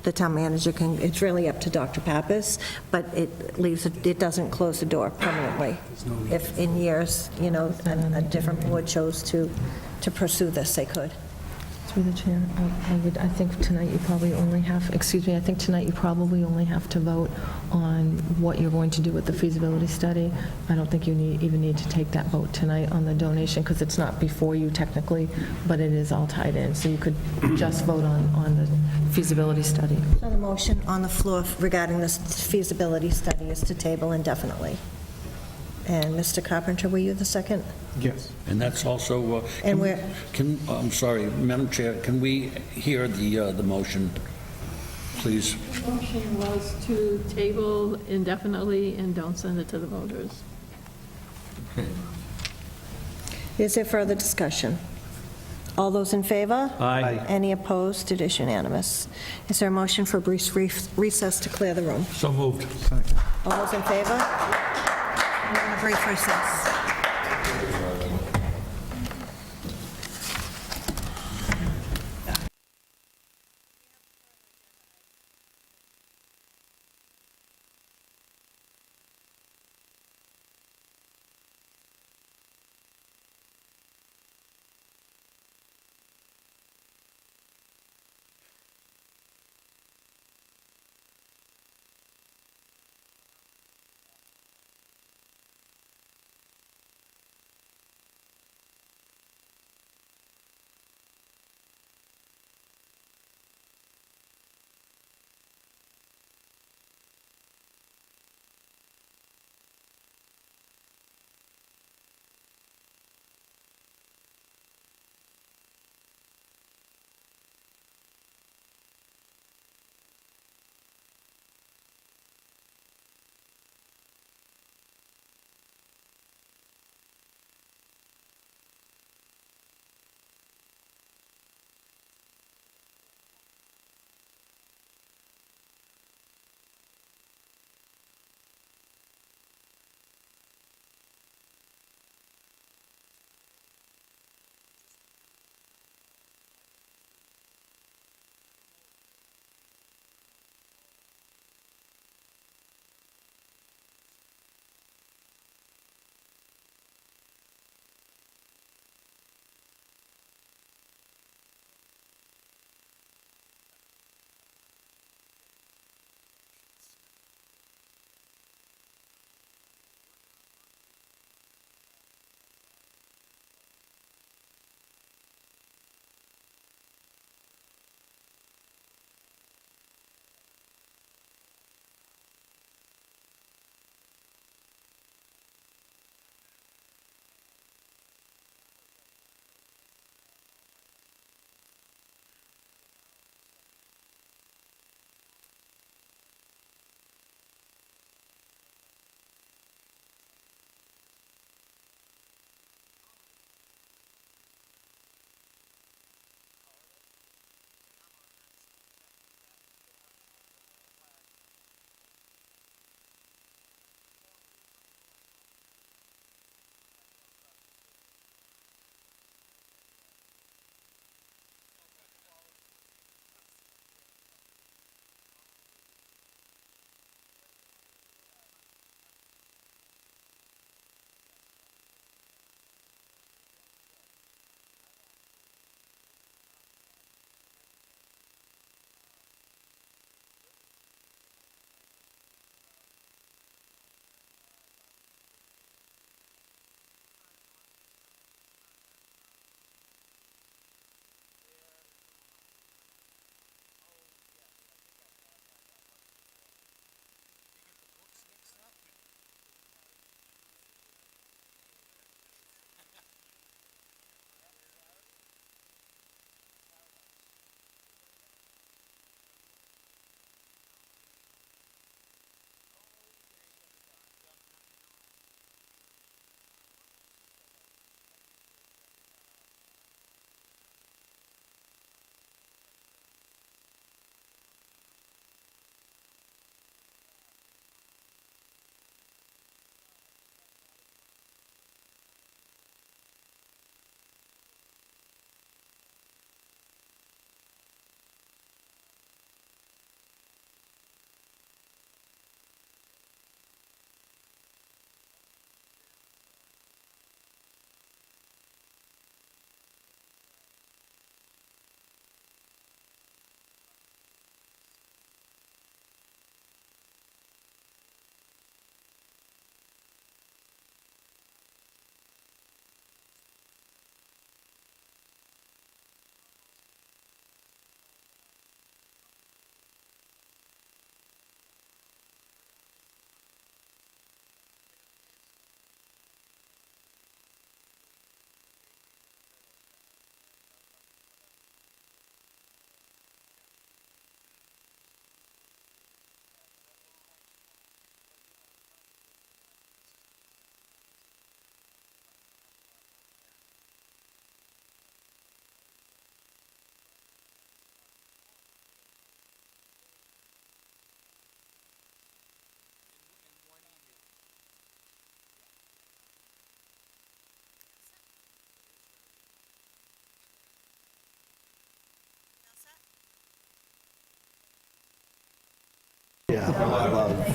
the town manager can, it's really up to Dr. Pappas, but it doesn't close the door permanently. If in years, a different board chose to pursue this, they could. Through the chair, I think tonight you probably only have, I think tonight you probably only have to vote on what you're going to do with the feasibility study. I don't think you even need to take that vote tonight on the donation, because it's not before you technically, but it is all tied in. So you could just vote on the feasibility study. So the motion on the floor regarding this feasibility study is to table indefinitely. And Mr. Carpenter, were you the second? Yes. And that's also, And we're, I'm sorry, Madam Chair, can we hear the motion, please? The motion was to table indefinitely and don't send it to the voters. is there further discussion? All those in favor? Aye. Any opposed? It is unanimous. Is there a motion for a brief recess to clear the room? So moved. All those in favor? We're in a brief recess.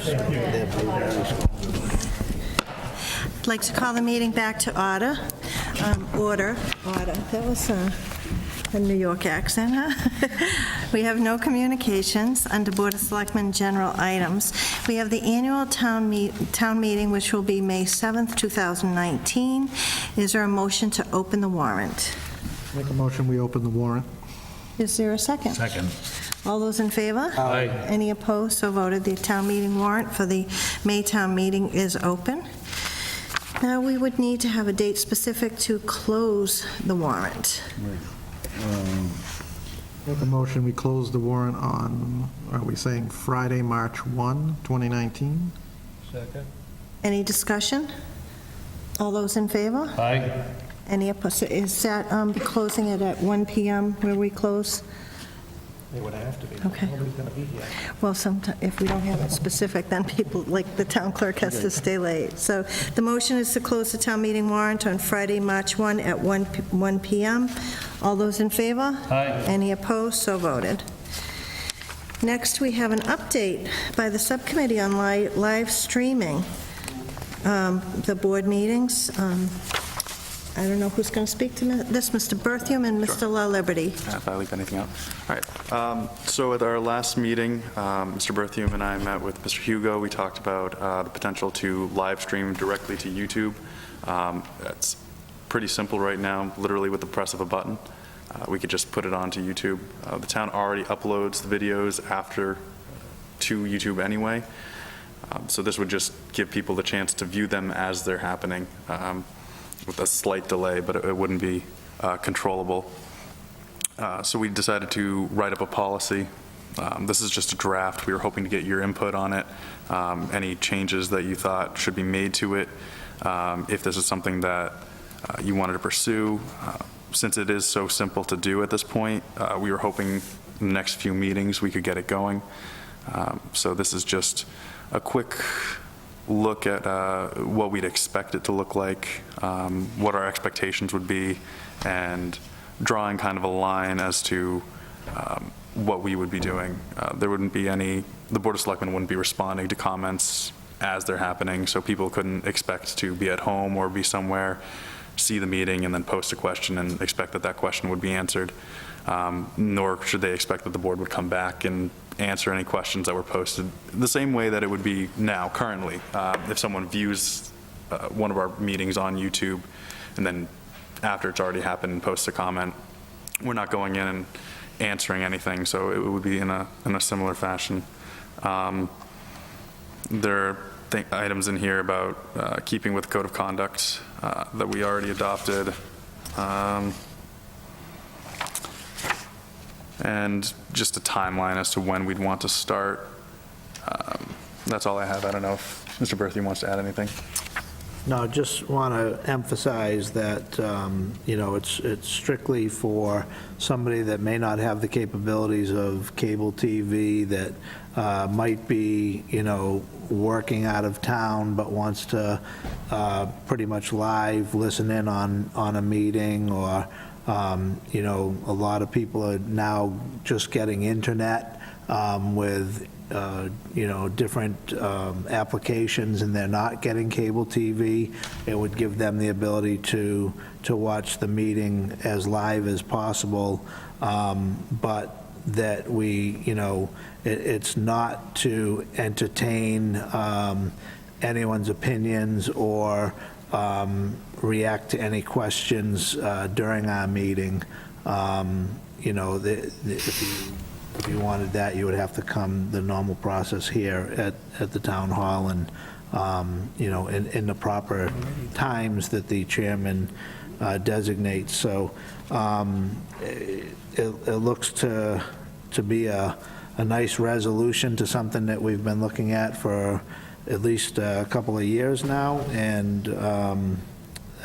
I'd like to call the meeting back to order. Order. That was a New York accent, huh? We have no communications under Board of Selectmen general items. We have the annual town meeting, which will be May 7th, 2019. Is there a motion to open the warrant? Make a motion, we open the warrant. Is there a second? Second. All those in favor? Aye. Any opposed? So voted. The town meeting warrant for the May town meeting is open. Now, we would need to have a date specific to close the warrant. Make a motion, we close the warrant on, are we saying Friday, March 1, 2019? Any discussion? All those in favor? Aye. Any opposed? Is that closing it at 1 PM where we close? It would have to be. Okay. Nobody's going to be here. Well, if we don't have it specific, then people, like the town clerk has to stay late. So the motion is to close the town meeting warrant on Friday, March 1 at 1 PM. All those in favor? Aye. Any opposed? So voted. Next, we have an update by the subcommittee on live streaming the board meetings. I don't know who's going to speak to this, Mr. Berthium and Mr. La Liberty. If I leave anything out. All right. So at our last meeting, Mr. Berthium and I met with Mr. Hugo. We talked about the potential to live stream directly to YouTube. It's pretty simple right now, literally with the press of a button. We could just put it onto YouTube. The town already uploads the videos to YouTube anyway. So this would just give people the chance to view them as they're happening. With a slight delay, but it wouldn't be controllable. So we decided to write up a policy. This is just a draft. We were hoping to get your input on it, any changes that you thought should be made to it, if this is something that you wanted to pursue. Since it is so simple to do at this point, we were hoping in the next few meetings we could get it going. So this is just a quick look at what we'd expect it to look like, what our expectations would be, and drawing kind of a line as to what we would be doing. There wouldn't be the Board of Selectmen wouldn't be responding to comments as they're happening, so people couldn't expect to be at home or be somewhere, see the meeting, and then post a question and expect that that question would be answered. Nor should they expect that the board would come back and answer any questions that were posted the same way that it would be now, currently. If someone views one of our meetings on YouTube and then after it's already happened posts a comment, we're not going in and answering anything, so it would be in a similar fashion. There are items in here about keeping with code of conduct that we already adopted. And just a timeline as to when we'd want to start. That's all I have. I don't know if Mr. Berthium wants to add anything. No, just want to emphasize that, it's strictly for somebody that may not have the capabilities of cable TV, that might be, working out of town, but wants to pretty much live listen in on a meeting, or a lot of people are now just getting internet with, different applications, and they're not getting cable TV. It would give them the ability to watch the meeting as live as possible, but that we, it's not to entertain anyone's opinions or react to any questions during our meeting. If you wanted that, you would have to come the normal process here at the town hall, and in the proper times that the chairman designates. So it looks to be a nice resolution to something that we've been looking at for at least a couple of years now, and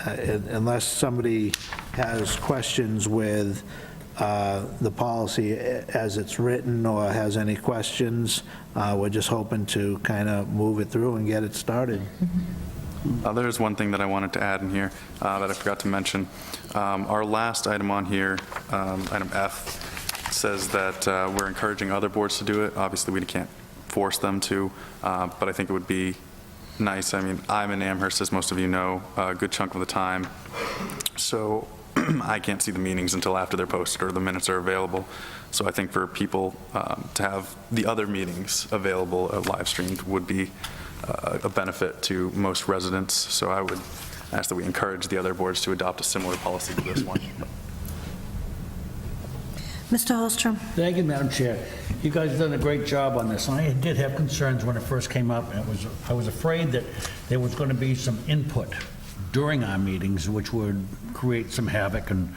unless somebody has questions with the policy as it's written, or has any questions, we're just hoping to kind of move it through and get it started. There's one thing that I wanted to add in here that I forgot to mention. Our last item on here, item F, says that we're encouraging other boards to do it. Obviously, we can't force them to, but I think it would be nice. I mean, I'm in Amherst, as most of you know, a good chunk of the time, so I can't see the meetings until after they're posted or the minutes are available. So I think for people to have the other meetings available live streamed would be a benefit to most residents. So I would ask that we encourage the other boards to adopt a similar policy to this one. Mr. Holstrom? Thank you, Madam Chair. You guys have done a great job on this. I did have concerns when it first came up, and I was afraid that there was going to be some input during our meetings, which would create some havoc and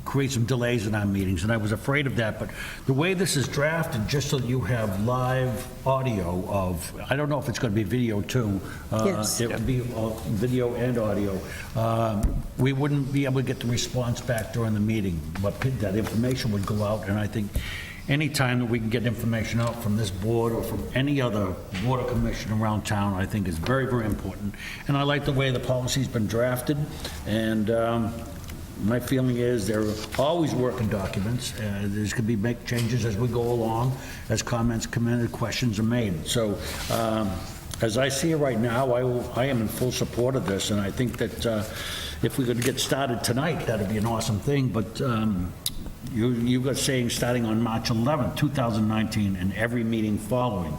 create some delays in our meetings, and I was afraid of that. But the way this is drafted, just so that you have live audio of, I don't know if it's going to be video too. Yes. It would be video and audio. We wouldn't be able to get the response back during the meeting, but that information would go out, and I think anytime that we can get information out from this board or from any other board or commission around town, I think is very, very important. And I like the way the policy's been drafted, and my feeling is they're always working documents. There's going to be make changes as we go along, as comments come in and questions are made. So as I see it right now, I am in full support of this, and I think that if we could get started tonight, that'd be an awesome thing. But you got saying starting on March 11th, 2019, and every meeting following.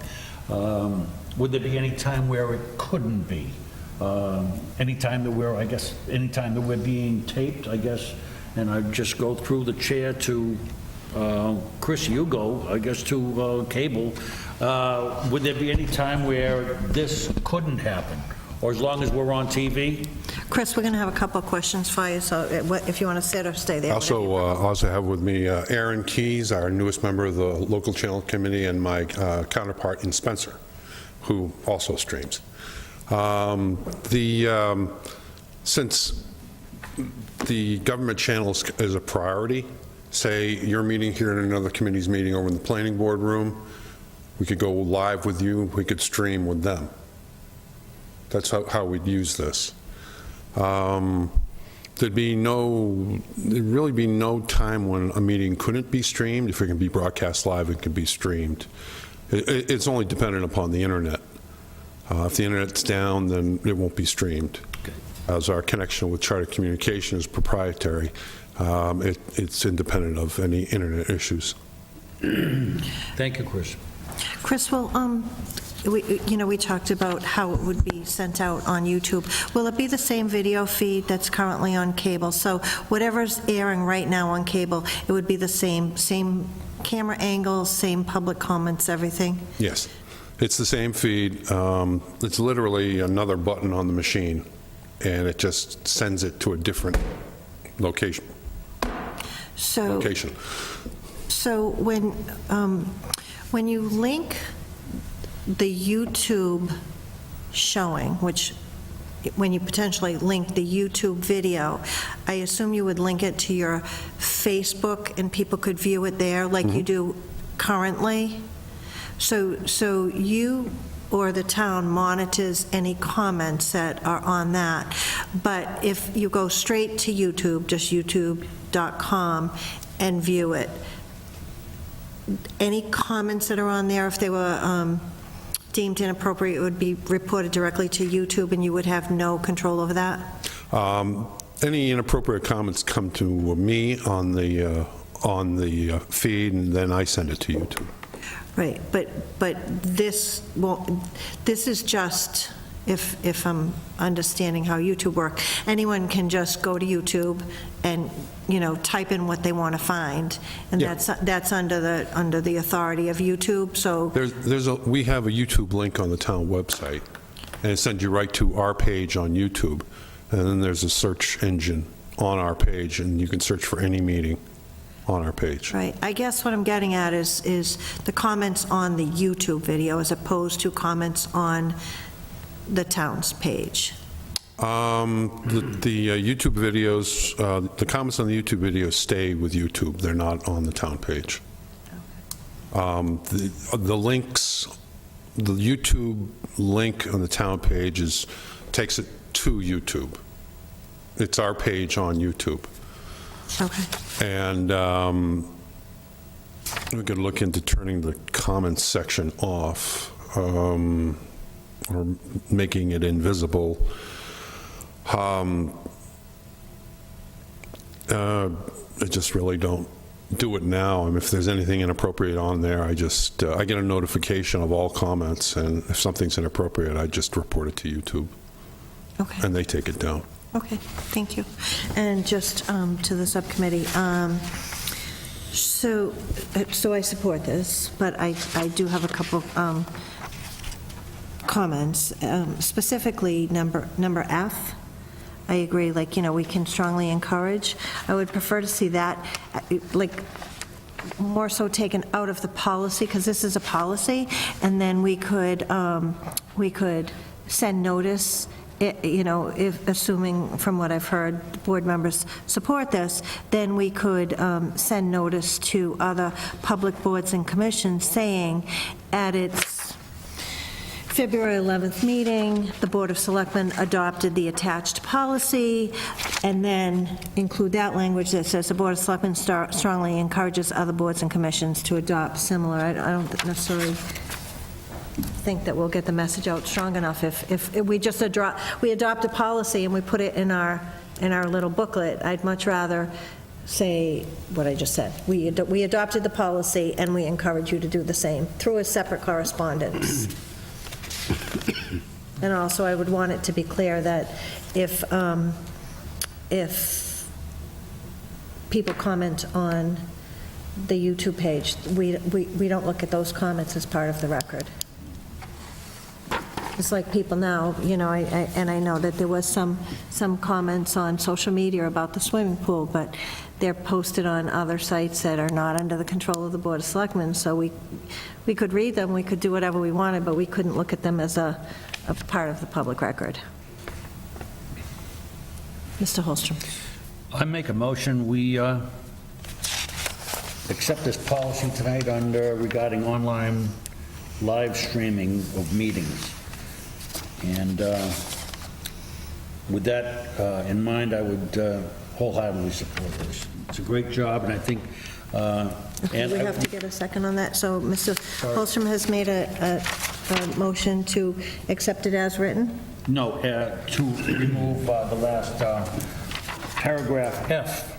Would there be any time where it couldn't be? Anytime that we're being taped, I guess, and I just go through the chair to Chris, you go, I guess, to cable. Would there be any time where this couldn't happen? Or as long as we're on TV? Chris, we're going to have a couple of questions for you, so if you want to sit or stay there. Also have with me Aaron Keys, our newest member of the local channel committee, and my counterpart in Spencer, who also streams. Since the government channel is a priority, say you're meeting here in another committee's meeting over in the planning board room, we could go live with you, we could stream with them. That's how we'd use this. There'd really be no time when a meeting couldn't be streamed. If it can be broadcast live, it can be streamed. It's only dependent upon the internet. If the internet's down, then it won't be streamed. Okay. As our connection with Charter Communication is proprietary, it's independent of any internet issues. Thank you, Chris. Chris, well, we talked about how it would be sent out on YouTube. Will it be the same video feed that's currently on cable? So whatever's airing right now on cable, it would be the same camera angles, same public comments, everything? Yes. It's the same feed. It's literally another button on the machine, and it just sends it to a different location. So when you link the YouTube showing, when you potentially link the YouTube video, I assume you would link it to your Facebook and people could view it there like you do currently? So you or the town monitors any comments that are on that. But if you go straight to YouTube, just youtube.com, and view it, any comments that are on there, if they were deemed inappropriate, it would be reported directly to YouTube, and you would have no control over that? Any inappropriate comments come to me on the feed, and then I send it to YouTube. Right, but this is just, if I'm understanding how YouTube works, anyone can just go to YouTube and, type in what they want to find, and that's under the authority of YouTube, so... We have a YouTube link on the town website, and it sends you right to our page on YouTube, and then there's a search engine on our page, and you can search for any meeting on our page. Right. I guess what I'm getting at is the comments on the YouTube video as opposed to comments on the town's page. The YouTube videos, the comments on the YouTube videos stay with YouTube. They're not on the town page. Okay. The links, the YouTube link on the town page takes it to YouTube. It's our page on YouTube. Okay. And We could look into turning the comments section off, or making it invisible. I just really don't do it now. I mean, if there's anything inappropriate on there, I just, I get a notification of all comments, and if something's inappropriate, I just report it to YouTube, Okay. and they take it down. Okay, thank you. And just to the subcommittee, so I support this, but I do have a couple comments, specifically number F. I agree, like, we can strongly encourage. I would prefer to see that, like, more so taken out of the policy, because this is a policy, and then we could send notice, if, assuming from what I've heard, board members support this, then we could send notice to other public boards and commissions saying, at its February 11th meeting, the Board of Selectmen adopted the attached policy, and then include that language that says the Board of Selectmen strongly encourages other boards and commissions to adopt similar. I don't necessarily think that we'll get the message out strong enough if we just adopt a policy and we put it in our little booklet. I'd much rather say what I just said. We adopted the policy, and we encourage you to do the same through a separate correspondence. And also, I would want it to be clear that if people comment on the YouTube page, we don't look at those comments as part of the record. It's like people now, and I know that there was some comments on social media about the swimming pool, but they're posted on other sites that are not under the control of the Board of Selectmen, so we could read them, we could do whatever we wanted, but we couldn't look at them as a part of the public record. Mr. Holstrom. I make a motion, we accept this policy tonight regarding online live streaming of meetings. And with that in mind, I would wholeheartedly support this. It's a great job, and I think... Okay, we have to get a second on that. So Mr. Holstrom has made a motion to accept it as written? No, to remove the last paragraph F.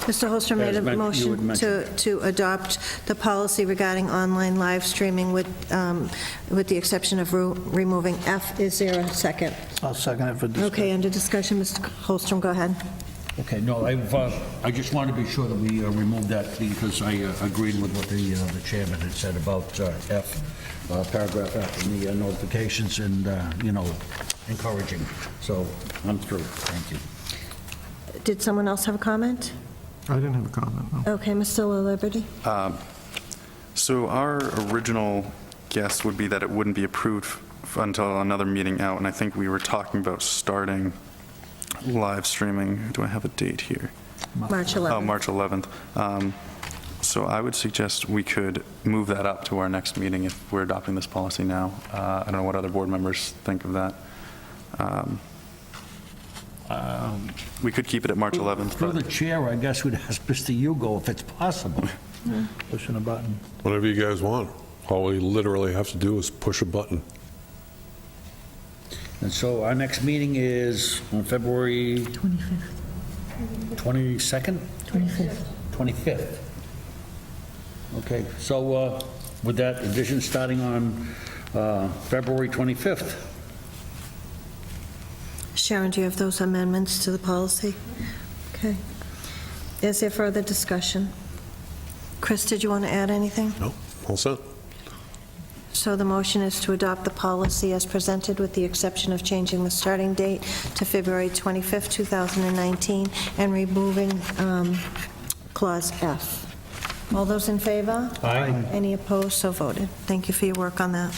Mr. Holstrom made a As you motion had mentioned. to adopt the policy regarding online live streaming with the exception of removing F. Is there a second? I'll second it for discussion. Okay, under discussion, Mr. Holstrom, go ahead. Okay, no, I just wanted to be sure that we removed that because I agreed with what the chairman had said about F, paragraph F, and the notifications and, encouraging. So I'm through. Thank you. Did someone else have a comment? I didn't have a comment, no. Okay, Mr. LaLiberty. So our original guess would be that it wouldn't be approved until another meeting out, and I think we were talking about starting live streaming. Do I have a date here? March 11th. Oh, March 11th. So I would suggest we could move that up to our next meeting if we're adopting this policy now. I don't know what other board members think of that. We could keep it at March 11th. Through the chair, I guess we'd ask Mr. Hugo if it's possible. Pushing a button. Whatever you guys want. All we literally have to do is push a button. And so our next meeting is on February 25th. 22nd? 25th. 25th. Okay, so with that addition starting on February 25th. Sharon, do you have those amendments to the policy? Okay. Is there further discussion? Chris, did you want to add anything? No, all set. So the motion is to adopt the policy as presented with the exception of changing the starting date to February 25th, 2019, and removing Clause F. All those in favor? Aye. Any opposed? So voted. Thank you for your work on that.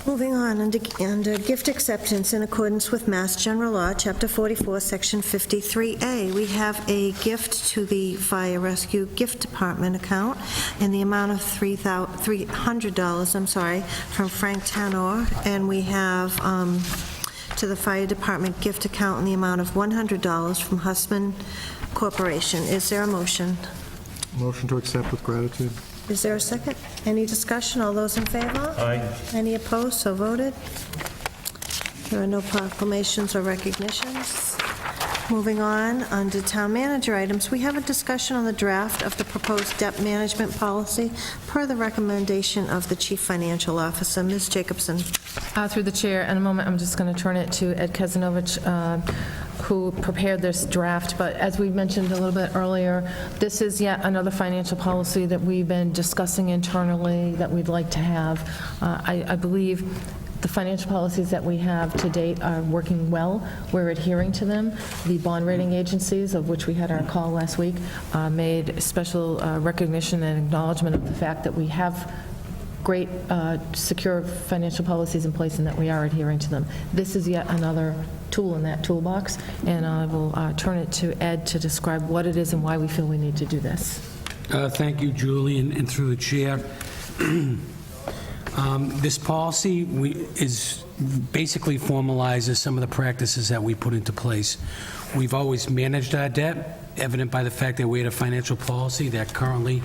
Moving on, under gift acceptance in accordance with Mass General Law, Chapter 44, Section 53A, we have a gift to the Fire Rescue Gift Department account in the amount of $300, from Frank Tanor, and we have to the Fire Department gift account in the amount of $100 from Hussman Corporation. Is there a motion? Motion to accept with gratitude. Is there a second? Any discussion? All those in favor? Aye. Any opposed? So voted. There are no proclamations or recognitions. Moving on, under town manager items, we have a discussion on the draft of the proposed debt management policy per the recommendation of the chief financial officer. Ms. Jacobson. Through the chair, in a moment, I'm just going to turn it to Ed Kazanovich, who prepared this draft. But as we mentioned a little bit earlier, this is yet another financial policy that we've been discussing internally that we'd like to have. I believe the financial policies that we have to date are working well. We're adhering to them. The bond rating agencies, of which we had our call last week, made special recognition and acknowledgement of the fact that we have great, secure financial policies in place and that we are adhering to them. This is yet another tool in that toolbox, and I will turn it to Ed to describe what it is and why we feel we need to do this. Thank you, Julie, and through the chair. This policy is basically formalizes some of the practices that we put into place. We've always managed our debt, evident by the fact that we had a financial policy that currently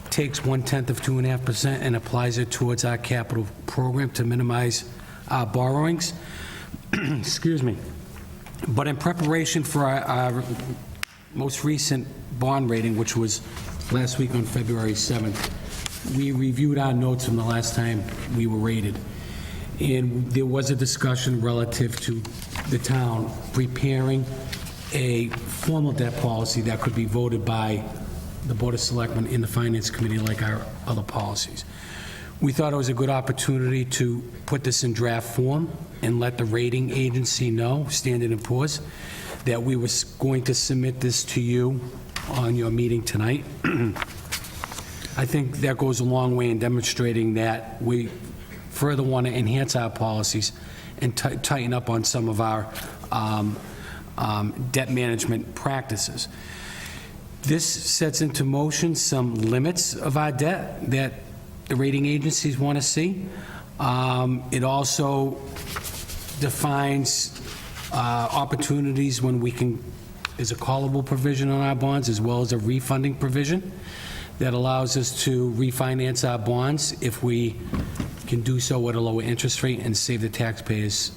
takes 1/10 of 2.5% and applies it towards our capital program to minimize our borrowings. Excuse me. But in preparation for our most recent bond rating, which was last week on February 7th, we reviewed our notes from the last time we were rated. And there was a discussion relative to the town preparing a formal debt policy that could be voted by the Board of Selectmen in the Finance Committee like our other policies. We thought it was a good opportunity to put this in draft form and let the rating agency know, Standard & Poor's, that we were going to submit this to you on your meeting tonight. I think that goes a long way in demonstrating that we further want to enhance our policies and tighten up on some of our debt management practices. This sets into motion some limits of our debt that the rating agencies want to see. It also defines opportunities when we can, there's a callable provision on our bonds as well as a refunding provision that allows us to refinance our bonds if we can do so at a lower interest rate and save the taxpayers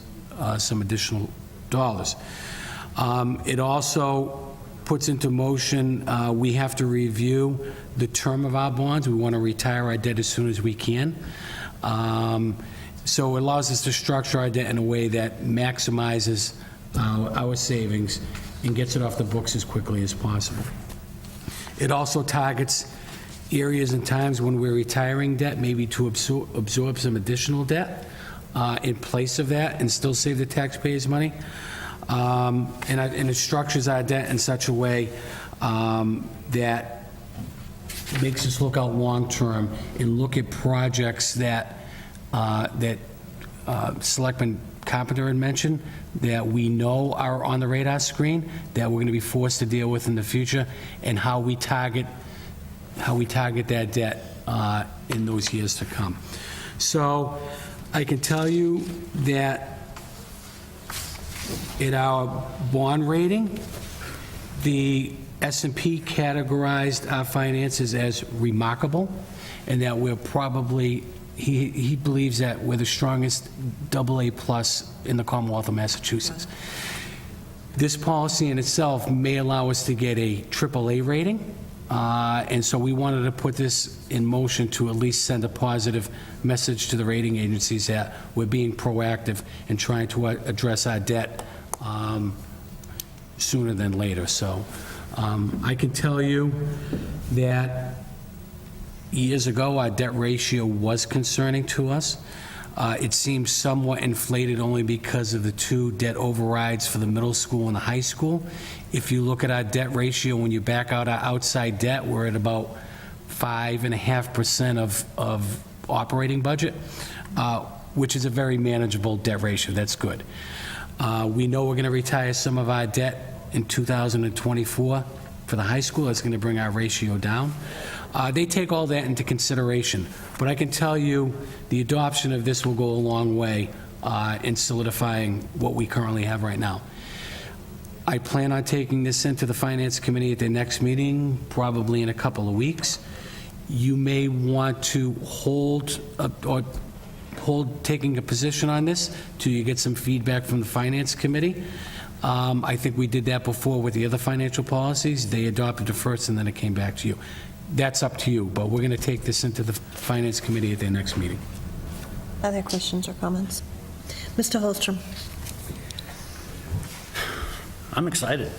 some additional dollars. It also puts into motion, we have to review the term of our bonds. We want to retire our debt as soon as we can. So it allows us to structure our debt in a way that maximizes our savings and gets it off the books as quickly as possible. It also targets areas and times when we're retiring debt, maybe to absorb some additional debt in place of that and still save the taxpayers money. And it structures our debt in such a way that makes us look out long-term and look at projects that Selectman Carpenter had mentioned that we know are on the radar screen that we're going to be forced to deal with in the future, and how we target that debt in those years to come. So I can tell you that in our bond rating, the S&P categorized our finances as remarkable, and that we're probably, he believes that we're the strongest AA+ in the Commonwealth of Massachusetts. This policy in itself may allow us to get a AAA rating, and so we wanted to put this in motion to at least send a positive message to the rating agencies that we're being proactive in trying to address our debt sooner than later. So I can tell you that years ago, our debt ratio was concerning to us. It seems somewhat inflated only because of the 2 debt overrides for the middle school and the high school. If you look at our debt ratio, when you back out our outside debt, we're at about 5.5% of operating budget, which is a very manageable debt ratio. That's good. We know we're going to retire some of our debt in 2024 for the high school. That's going to bring our ratio down. They take all that into consideration, but I can tell you the adoption of this will go a long way and solidifying what we currently have right now. I plan on taking this into the Finance Committee at their next meeting, probably in a couple of weeks. You may want to hold taking a position on this till you get some feedback from the Finance Committee. I think we did that before with the other financial policies. They adopted it first, and then it came back to you. That's up to you, but we're going to take this into the Finance Committee at their next meeting. Other questions or comments? Mr. Holstrom? I'm excited.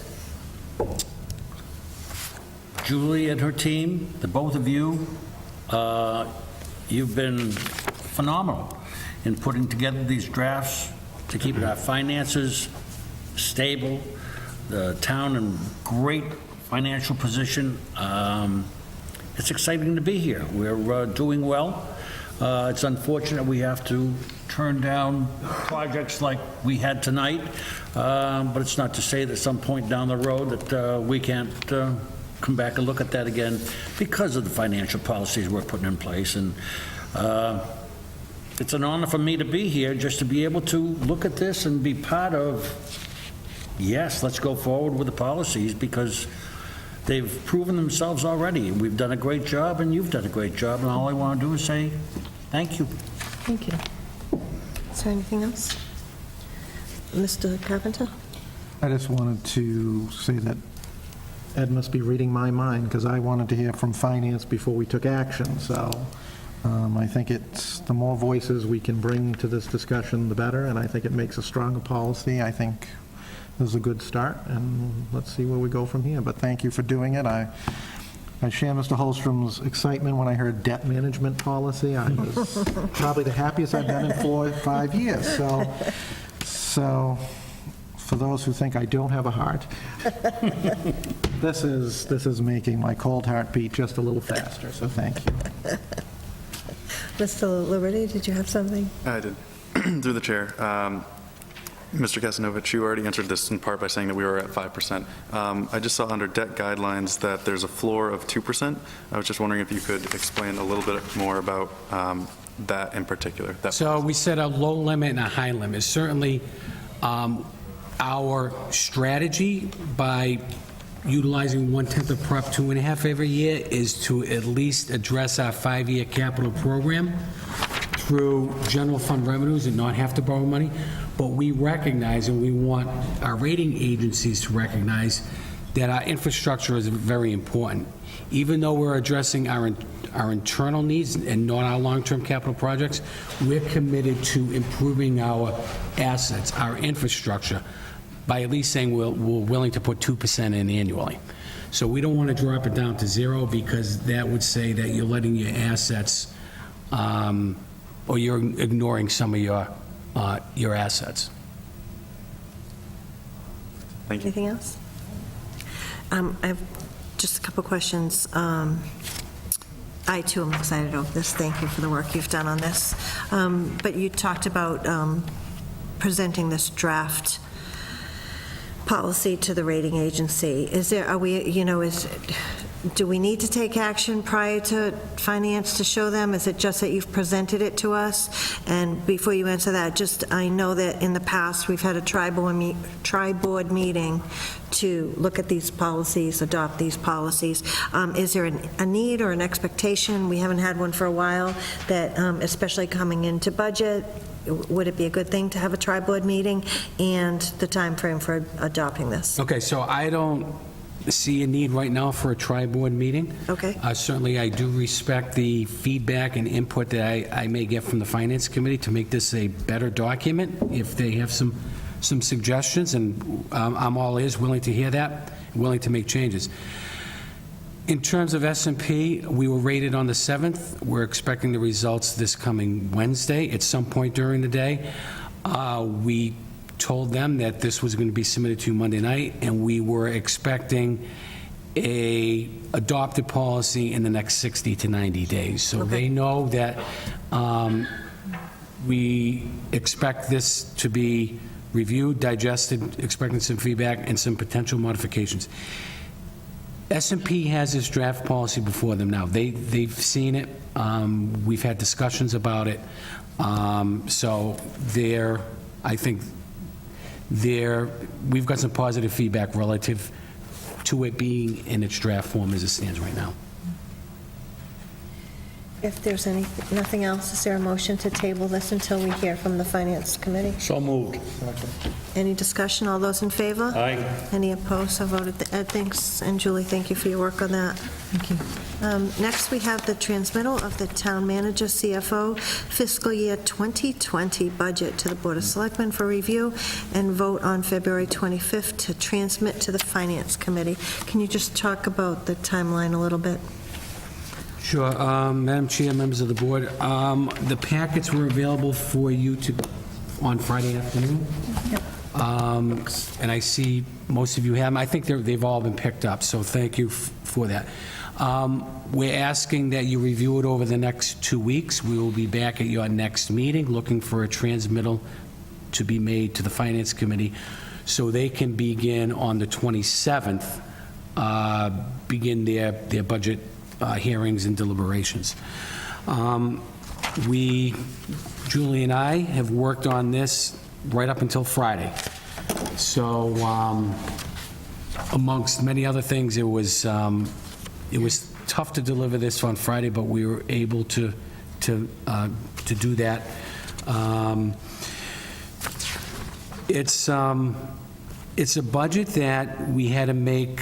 Julie and her team, the both of you, you've been phenomenal in putting together these drafts to keep our finances stable, the town in great financial position. It's exciting to be here. We're doing well. It's unfortunate we have to turn down projects like we had tonight, but it's not to say that at some point down the road that we can't come back and look at that again because of the financial policies we're putting in place. And it's an honor for me to be here, just to be able to look at this and be part of, yes, let's go forward with the policies, because they've proven themselves already. We've done a great job, and you've done a great job, and all I want to do is say thank you. Thank you. Is there anything else? Mr. Carpenter? I just wanted to say that Ed must be reading my mind, because I wanted to hear from finance before we took action. So I think it's the more voices we can bring to this discussion, the better, and I think it makes a stronger policy. I think this is a good start, and let's see where we go from here. But thank you for doing it. I share Mr. Holstrom's excitement when I heard debt management policy. I was probably the happiest I've been in 4 or 5 years. So for those who think I don't have a heart, this is making my cold heart beat just a little faster, so thank you. Mr. Liberty, did you have something? I did. Through the chair. Mr. Kasanovich, you already answered this in part by saying that we were at 5%. I just saw under debt guidelines that there's a floor of 2%. I was just wondering if you could explain a little bit more about that in particular. So we set a low limit and a high limit. Certainly, our strategy by utilizing 1/10 of Prop 2.5 every year is to at least address our 5-year capital program through general fund revenues and not have to borrow money. But we recognize, and we want our rating agencies to recognize, that our infrastructure is very important. Even though we're addressing our internal needs and not our long-term capital projects, we're committed to improving our assets, our infrastructure, by at least saying we're willing to put 2% in annually. So we don't want to drop it down to 0, because that would say that you're letting your assets, or you're ignoring some of your assets. Thank you. Anything else? I have just a couple questions. I, too, am excited over this. Thank you for the work you've done on this. But you talked about presenting this draft policy to the rating agency. Do we need to take action prior to finance to show them? Is it just that you've presented it to us? And before you answer that, I know that in the past, we've had a tri-board meeting to look at these policies, adopt these policies. Is there a need or an expectation? We haven't had one for a while, that especially coming into budget, would it be a good thing to have a tri-board meeting, and the time frame for adopting this? Okay, so I don't see a need right now for a tri-board meeting. Okay. Certainly, I do respect the feedback and input that I may get from the Finance Committee to make this a better document, if they have some suggestions, and I'm all ears, willing to hear that, willing to make changes. In terms of S&P, we were rated on the 7th. We're expecting the results this coming Wednesday at some point during the day. We told them that this was going to be submitted to Monday night, and we were expecting a adopted policy in the next 60 to 90 days. So they know that we expect this to be reviewed, digested, expecting some feedback and some potential modifications. S&P has this draft policy before them now. They've seen it. We've had discussions about it. So I think we've got some positive feedback relative to it being in its draft form as it stands right now. If there's nothing else, is there a motion to table this until we hear from the Finance Committee? So moved. Any discussion? All those in favor? Aye. Any opposed? So voted. Ed, thanks, and Julie, thank you for your work on that. Thank you. Next, we have the transmittal of the Town Manager CFO fiscal year 2020 budget to the Board of Selectmen for review and vote on February 25th to transmit to the Finance Committee. Can you just talk about the timeline a little bit? Sure. Madam Chair, members of the board, the packets were available for you on Friday afternoon. And I see most of you have them. I think they've all been picked up, so thank you for that. We're asking that you review it over the next 2 weeks. We will be back at your next meeting looking for a transmittal to be made to the Finance Committee so they can begin on the 27th, begin their budget hearings and deliberations. Julie and I have worked on this right up until Friday. So amongst many other things, it was tough to deliver this on Friday, but we were able to do that. It's a budget that we had to make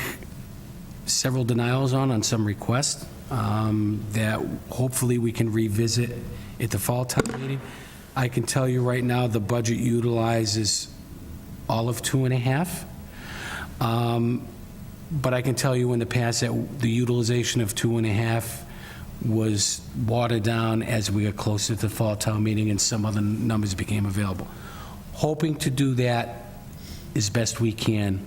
several denials on some requests that hopefully we can revisit at the fall town meeting. I can tell you right now, the budget utilizes all of 2.5. But I can tell you in the past that the utilization of 2.5 was watered down as we got closer to the fall town meeting and some other numbers became available. Hoping to do that as best we can,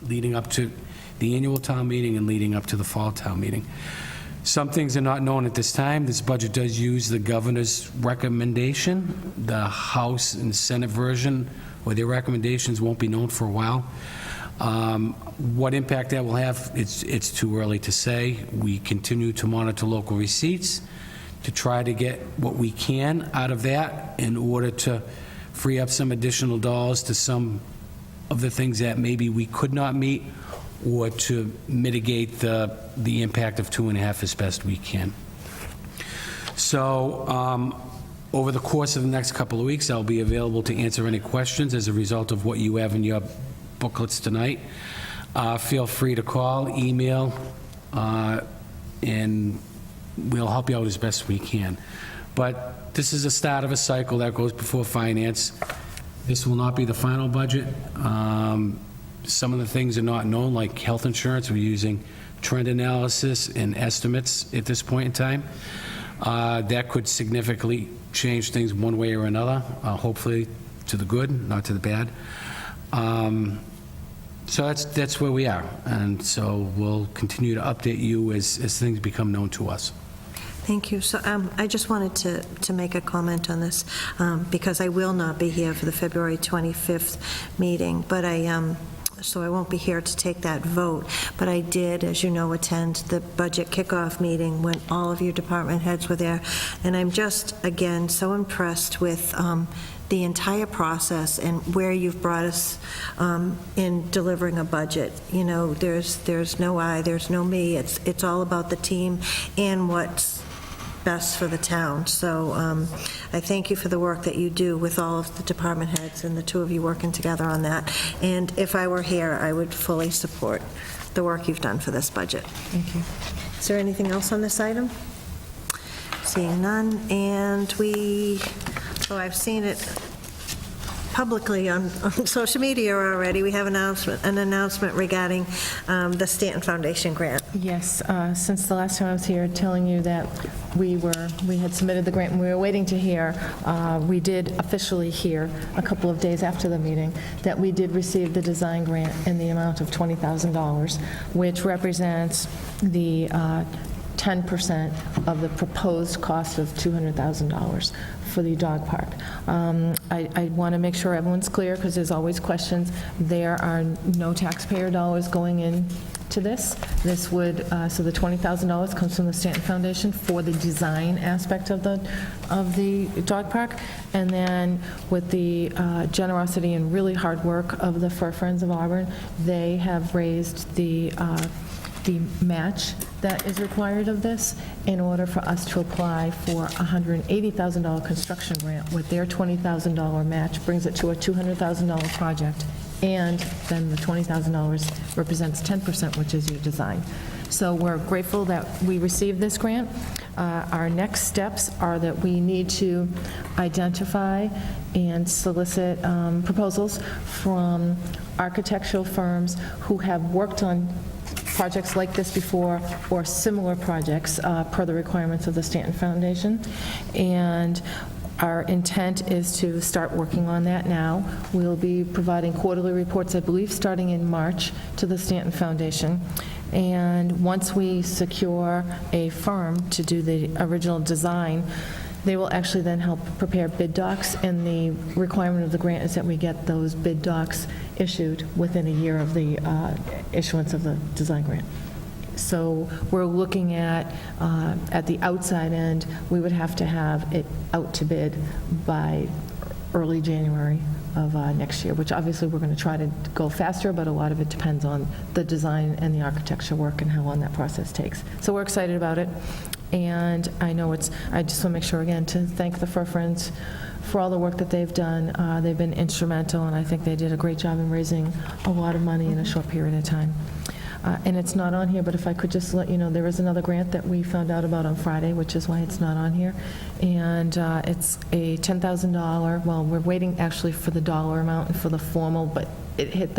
leading up to the annual town meeting and leading up to the fall town meeting. Some things are not known at this time. This budget does use the governor's recommendation. The House and Senate version, or their recommendations, won't be known for a while. What impact that will have, it's too early to say. We continue to monitor local receipts to try to get what we can out of that in order to free up some additional dollars to some of the things that maybe we could not meet, or to mitigate the impact of 2.5 as best we can. So over the course of the next couple of weeks, I'll be available to answer any questions as a result of what you have in your booklets tonight. Feel free to call, email, and we'll help you out as best we can. But this is the start of a cycle that goes before finance. This will not be the final budget. Some of the things are not known, like health insurance. We're using trend analysis and estimates at this point in time. That could significantly change things one way or another, hopefully to the good, not to the bad. So that's where we are, and so we'll continue to update you as things become known to us. Thank you. So I just wanted to make a comment on this because I will not be here for the February 25th meeting, but so I won't be here to take that vote. But I did, as you know, attend the budget kickoff meeting when all of your department heads were there, and I'm just, again, so impressed with the entire process and where you've brought us in delivering a budget. You know, there's no I, there's no me. It's all about the team and what's best for the town. So I thank you for the work that you do with all of the department heads and the two of you working together on that. And if I were here, I would fully support the work you've done for this budget. Thank you. Is there anything else on this item? Seeing none, and I've seen it publicly on social media already. We have an announcement regarding the Stanton Foundation grant. Yes, since the last time I was here, telling you that we had submitted the grant and we were waiting to hear. We did officially hear a couple of days after the meeting that we did receive the design grant in the amount of $20,000, which represents the 10% of the proposed cost of $200,000 for the dog park. I want to make sure everyone's clear, because there's always questions. There are no taxpayer dollars going in to this. This would, so the $20,000 comes from the Stanton Foundation for the design aspect of the dog park. And then with the generosity and really hard work of the Fur Friends of Auburn, they have raised the match that is required of this in order for us to apply for a $180,000 construction grant with their $20,000 match, brings it to a $200,000 project, and then the $20,000 represents 10%, which is your design. So we're grateful that we received this grant. Our next steps are that we need to identify and solicit proposals from architectural firms who have worked on projects like this before or similar projects per the requirements of the Stanton Foundation. And our intent is to start working on that now. We'll be providing quarterly reports, I believe, starting in March to the Stanton Foundation. And once we secure a firm to do the original design, they will actually then help prepare bid docs, and the requirement of the grant is that we get those bid docs issued within a year of the issuance of the design grant. So we're looking at the outside end, we would have to have it out to bid by early January of next year, which obviously we're going to try to go faster, but a lot of it depends on the design and the architecture work and how long that process takes. So we're excited about it. And I know I just want to make sure, again, to thank the Fur Friends for all the work that they've done. They've been instrumental, and I think they did a great job in raising a lot of money in a short period of time. And it's not on here, but if I could just let you know, there is another grant that we found out about on Friday, which is why it's not on here. And it's a $10,000, well, we're waiting actually for the dollar amount and for the formal, but it hit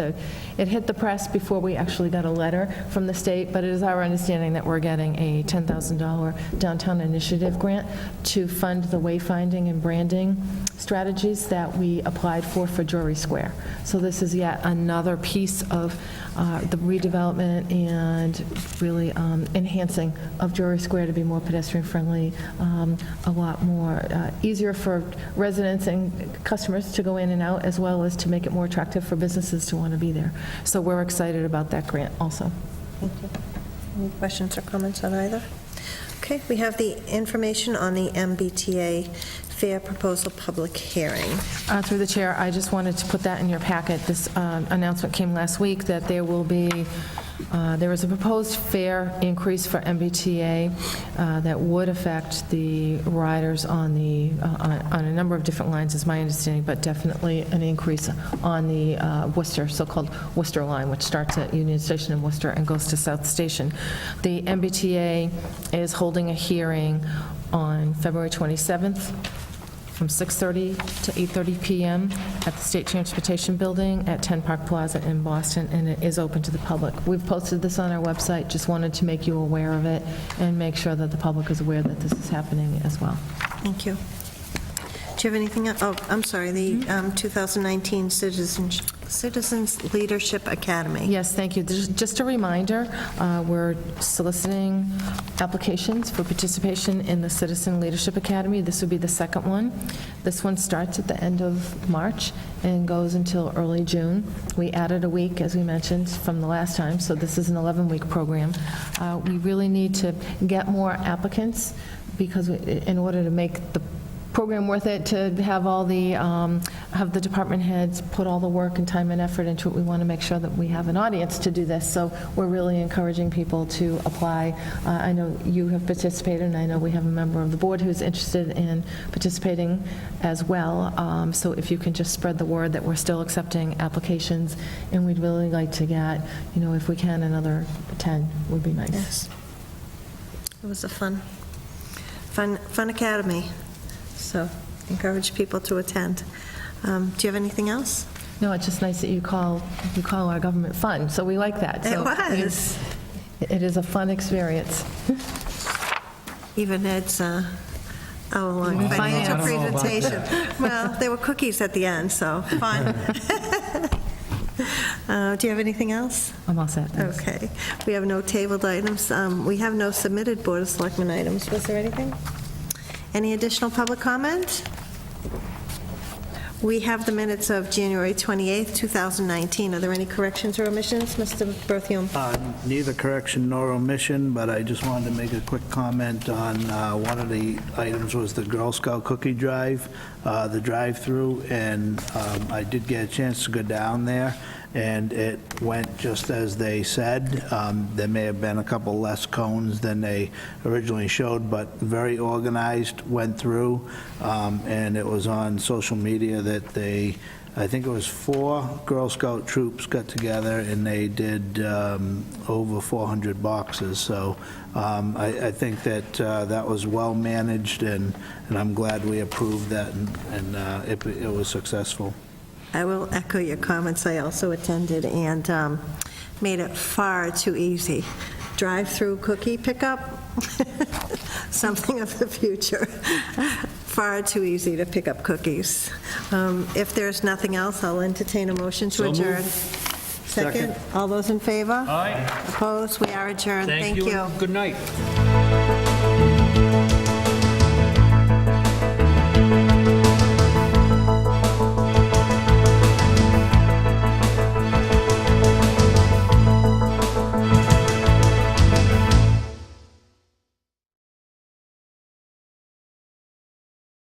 the press before we actually got a letter from the state, but it is our understanding that we're getting a $10,000 downtown initiative grant to fund the wayfinding and branding strategies that we applied for Drury Square. So this is yet another piece of the redevelopment and really enhancing of Drury Square to be more pedestrian friendly, a lot more easier for residents and customers to go in and out, as well as to make it more attractive for businesses to want to be there. So we're excited about that grant also. Thank you. Any questions or comments on either? Okay, we have the information on the MBTA fair proposal public hearing. Through the chair, I just wanted to put that in your packet. This announcement came last week that there will be, there is a proposed fare increase for MBTA that would affect the riders on the on a number of different lines, is my understanding, but definitely an increase on the Worcester, so-called Worcester line, which starts at Union Station in Worcester and goes to South Station. The MBTA is holding a hearing on February 27th from 6:30 to 8:30 p.m. at the State Transportation Building at 10 Park Plaza in Boston, and it is open to the public. We've posted this on our website, just wanted to make you aware of it and make sure that the public is aware that this is happening as well. Thank you. Do you have anything else? Oh, I'm sorry, the 2019 Citizens Leadership Academy. Yes, thank you. Just a reminder, we're soliciting applications for participation in the Citizen Leadership Academy. This would be the second one. This one starts at the end of March and goes until early June. We added a week, as we mentioned, from the last time, so this is an 11-week program. We really need to get more applicants because in order to make the program worth it, to have all the have the department heads put all the work and time and effort into it. We want to make sure that we have an audience to do this, so we're really encouraging people to apply. I know you have participated, and I know we have a member of the board who's interested in participating as well. So if you can just spread the word that we're still accepting applications, and we'd really like to get, you know, if we can, another 10 would be nice. Yes. It was a fun academy. So encourage people to attend. Do you have anything else? No, it's just nice that you call our government fun, so we like that. So it was. It is a fun experience. Even Ed's hour-long financial presentation. Well, there were cookies at the end, so fun. Do you have anything else? I'm all set, thanks. Okay. We have no tabled items. We have no submitted Board of Selectmen items. Was there anything? Any additional public comment? We have the minutes of January 28th, 2019. Are there any corrections or omissions, Mr. Berthium? Neither correction nor omission, but I just wanted to make a quick comment on one of the items was the Girl Scout cookie drive, the drive-through, and I did get a chance to go down there, and it went just as they said. There may have been a couple less cones than they originally showed, but very organized, went through, and it was on social media that I think it was 4 Girl Scout troops got together and they did over 400 boxes. So I think that that was well managed, and I'm glad we approved that, and it was successful. I will echo your comments. I also attended and made it far too easy. Drive-through cookie pickup, something of the future. Far too easy to pick up cookies. If there's nothing else, I'll entertain a motion to So moved. adjourn. Second. All those in favor? Aye. Opposed? We are adjourned. Thank you. and Good night.